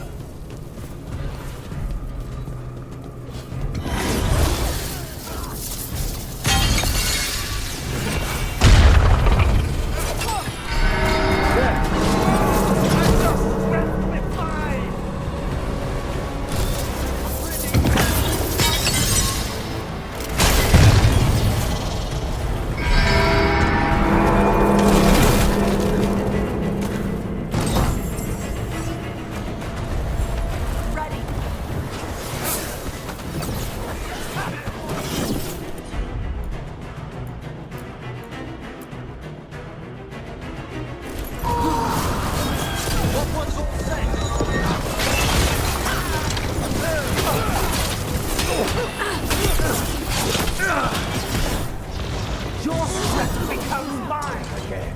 Your strength becomes mine again.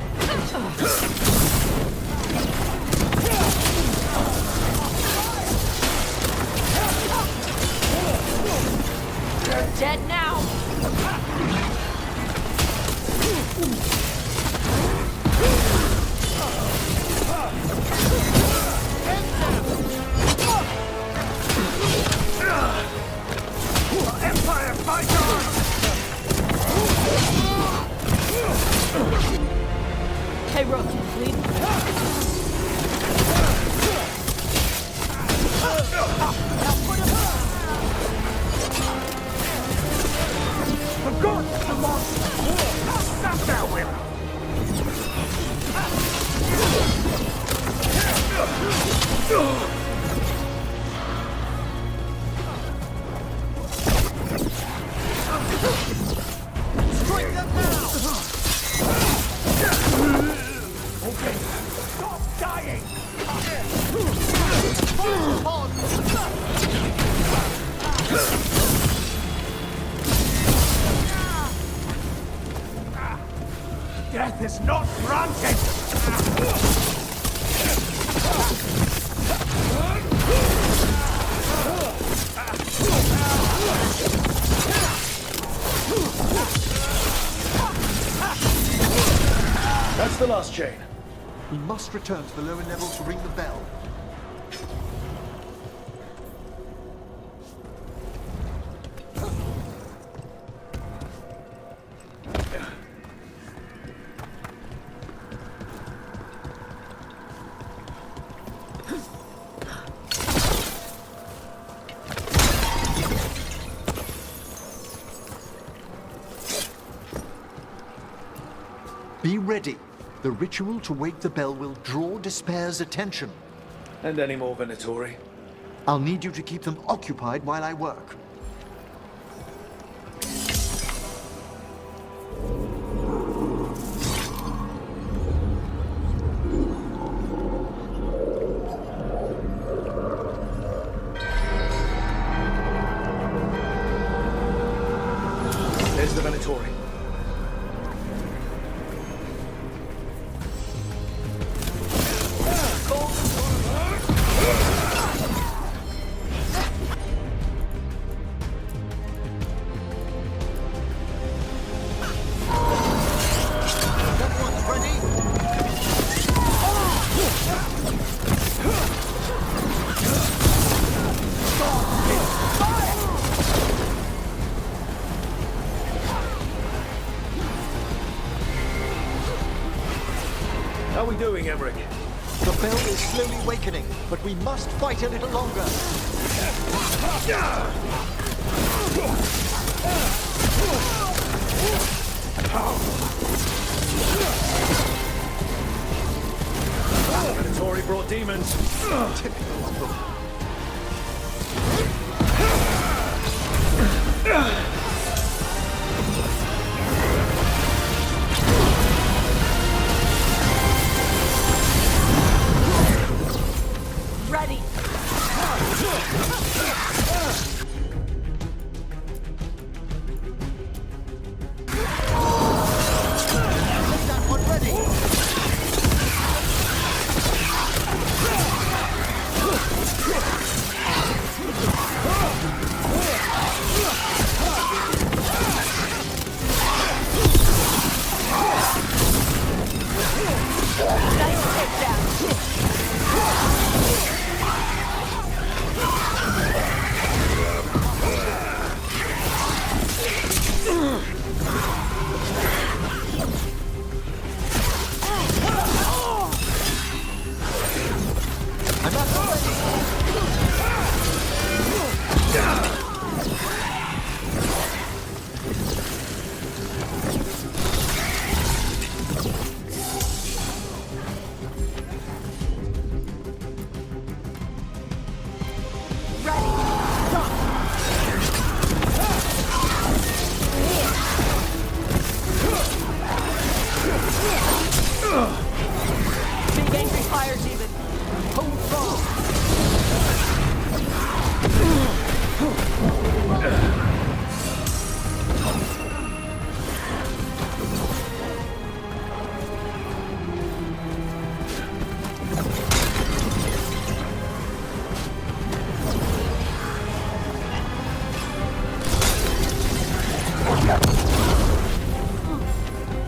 You're dead now.
Empire, fight on!
Hey, Rook, lead.
For God, the monster! Stop that whip!
Strike them now!
Okay, stop dying! Death is not granted! That's the last chain.
We must return to the lower level to ring the bell. Be ready. The ritual to wake the bell will draw Despair's attention.
And any more Venatori?
I'll need you to keep them occupied while I work.
There's the Venatori. How are we doing, Emmerich?
The bell is slowly awakening, but we must fight a little longer.
Venatori brought demons.
Typical of them.
Ready!
That one ready!
Big angry fire demon. Hold strong.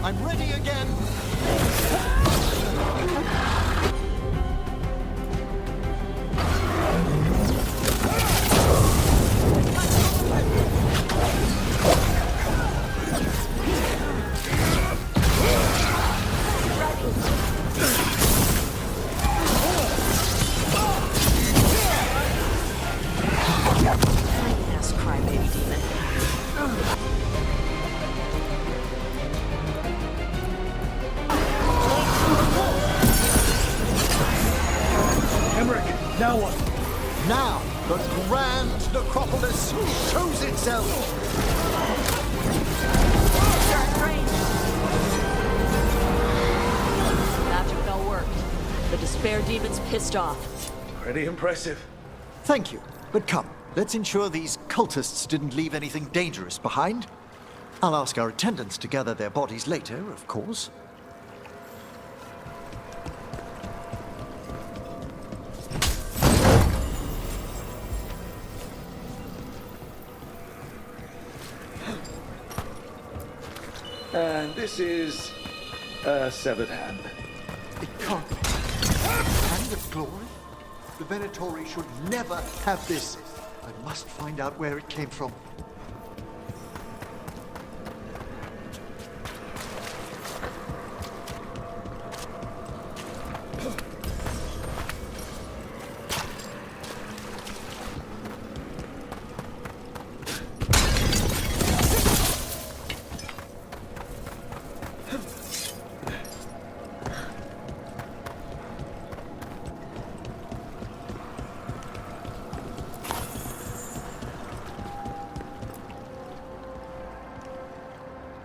I'm ready again.
Yes, crybaby demon.
Emmerich, now what?
Now, the grand necropolis shows itself.
Magic bell worked. The despair demon's pissed off.
Pretty impressive.
Thank you. But come, let's ensure these cultists didn't leave anything dangerous behind. I'll ask our attendants to gather their bodies later, of course.
And this is a severed hand.
It can't be. Hand of glory? The Venatori should never have this. I must find out where it came from.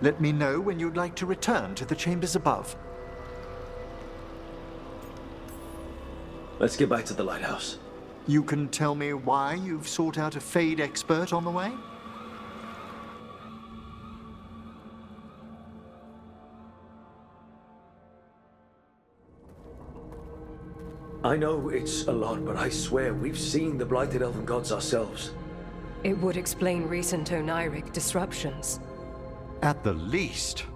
Let me know when you'd like to return to the chambers above.
Let's get back to the lighthouse.
You can tell me why you've sought out a Fade expert on the way?
I know it's a lot, but I swear we've seen the blighted elven gods ourselves.
It would explain recent Oniric disruptions.
At the least,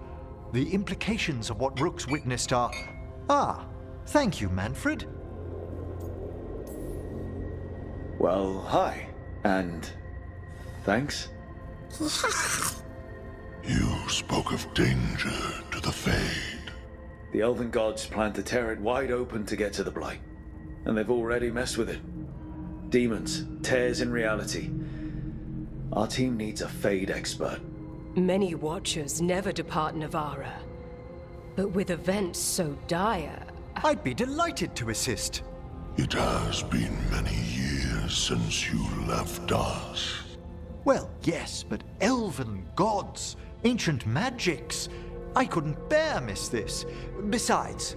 the implications of what Rook's witnessed are... Ah, thank you, Manfred.
Well, hi. And... thanks?
You spoke of danger to the Fade.
The elven gods plan to tear it wide open to get to the blight. And they've already messed with it. Demons, tears in reality. Our team needs a Fade expert.
Many Watchers never depart Navara. But with events so dire...
I'd be delighted to assist.
It has been many years since you left us.
Well, yes, but elven gods, ancient magics. I couldn't bear miss this. Besides,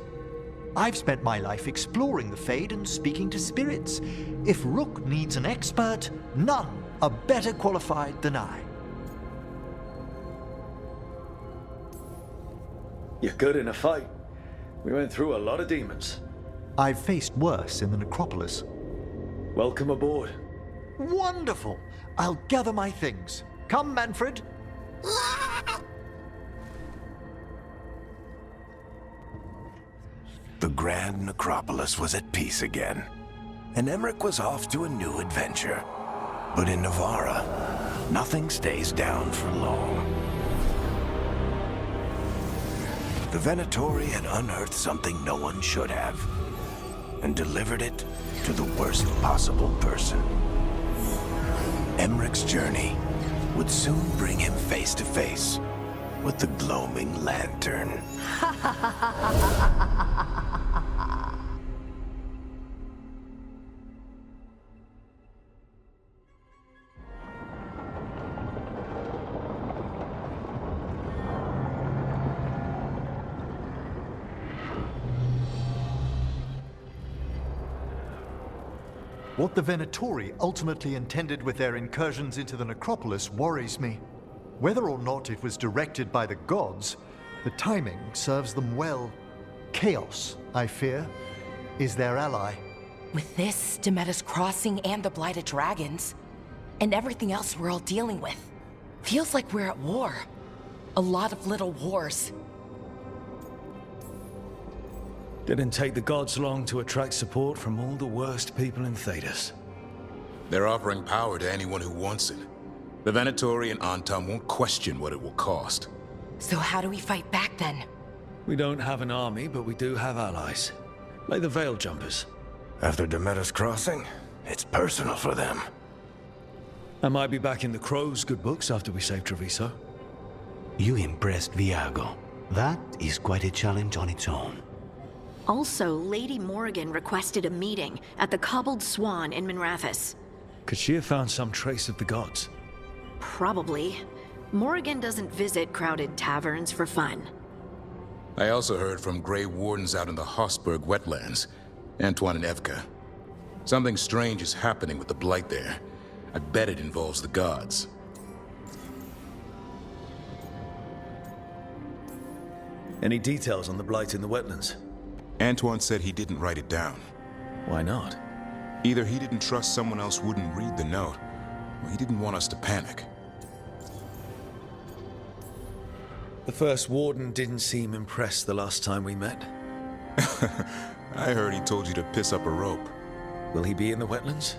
I've spent my life exploring the Fade and speaking to spirits. If Rook needs an expert, none are better qualified than I.
You're good in a fight. We went through a lot of demons.
I've faced worse in the necropolis.
Welcome aboard.
Wonderful! I'll gather my things. Come, Manfred.
The Grand Necropolis was at peace again, and Emmerich was off to a new adventure. But in Navara, nothing stays down for long. The Venatori had unearthed something no one should have, and delivered it to the worst possible person. Emmerich's journey would soon bring him face to face with the gloaming lantern.
What the Venatori ultimately intended with their incursions into the necropolis worries me. Whether or not it was directed by the gods, the timing serves them well. Chaos, I fear, is their ally.
With this, Demeter's Crossing and the Blighted Dragons, and everything else we're all dealing with, feels like we're at war. A lot of little wars.
Didn't take the gods long to attract support from all the worst people in Thedas.
They're offering power to anyone who wants it. The Venatori and Antam won't question what it will cost.
So how do we fight back then?
We don't have an army, but we do have allies. Like the Veil Jumpers.
After Demeter's Crossing, it's personal for them.
I might be back in the Crow's good books after we save Treviso.
You impressed Viago. That is quite a challenge on its own.
Also, Lady Morrigan requested a meeting at the Cobbled Swan in Minrathous.
Could she have found some trace of the gods?
Probably. Morrigan doesn't visit crowded taverns for fun.
I also heard from Grey Wardens out in the Hossberg wetlands, Antoine and Evka. Something strange is happening with the Blight there. I bet it involves the gods.
Any details on the Blight in the wetlands?
Antoine said he didn't write it down.
Why not?
Either he didn't trust someone else wouldn't read the note, or he didn't want us to panic.
The first warden didn't seem impressed the last time we met.
I heard he told you to piss up a rope.
Will he be in the wetlands?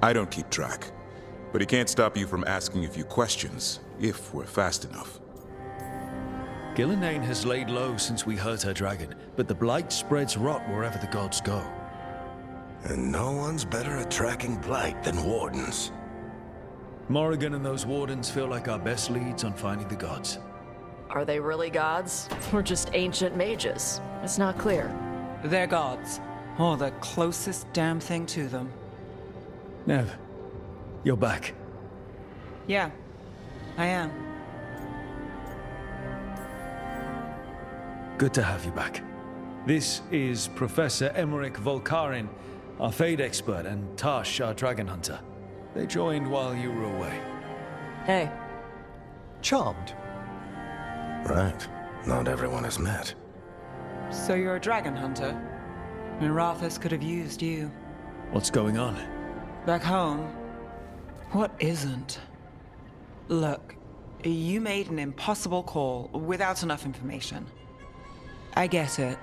I don't keep track, but he can't stop you from asking a few questions, if we're fast enough.
Gillenane has laid low since we hurt her dragon, but the Blight spreads rot wherever the gods go.
And no one's better at tracking Blight than Wardens.
Morrigan and those Wardens feel like our best leads on finding the gods.
Are they really gods? Or just ancient mages? It's not clear.
They're gods. Or the closest damn thing to them.
Nev, you're back.
Yeah, I am.
Good to have you back. This is Professor Emmerich Volkarin, our Fade expert, and Tash, our Dragon Hunter. They joined while you were away.
Hey.
Charmed.
Right. Not everyone has met.
So you're a dragon hunter? Minrathous could have used you.
What's going on?
Back home, what isn't? Look, you made an impossible call without enough information. I get it.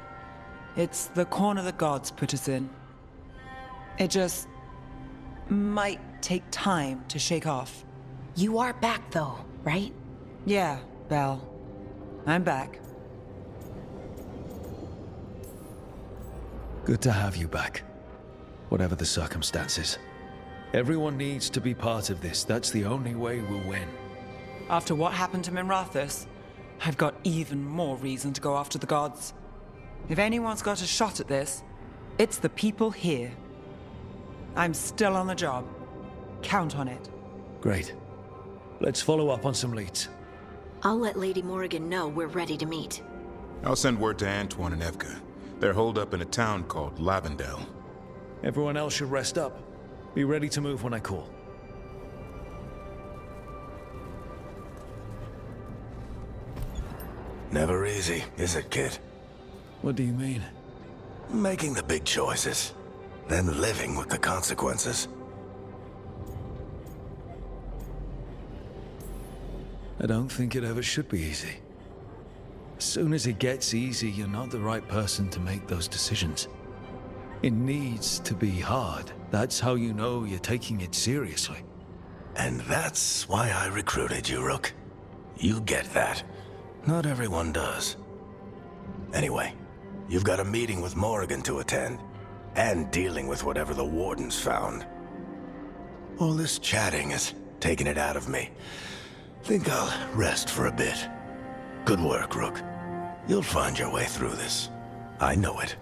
It's the corner the gods put us in. It just might take time to shake off.
You are back though, right?
Yeah, Belle. I'm back.
Good to have you back. Whatever the circumstances. Everyone needs to be part of this. That's the only way we'll win.
After what happened to Minrathous, I've got even more reason to go after the gods. If anyone's got a shot at this, it's the people here. I'm still on the job. Count on it.
Great. Let's follow up on some leads.
I'll let Lady Morrigan know we're ready to meet.
I'll send word to Antoine and Evka. They're holed up in a town called Lavendel.
Everyone else should rest up. Be ready to move when I call.
Never easy, is it, kid?
What do you mean?
Making the big choices, then living with the consequences.
I don't think it ever should be easy. As soon as it gets easy, you're not the right person to make those decisions. It needs to be hard. That's how you know you're taking it seriously.
And that's why I recruited you, Rook. You get that. Not everyone does. Anyway, you've got a meeting with Morrigan to attend, and dealing with whatever the Wardens found. All this chatting is taking it out of me. Think I'll rest for a bit. Good work, Rook. You'll find your way through this. I know it.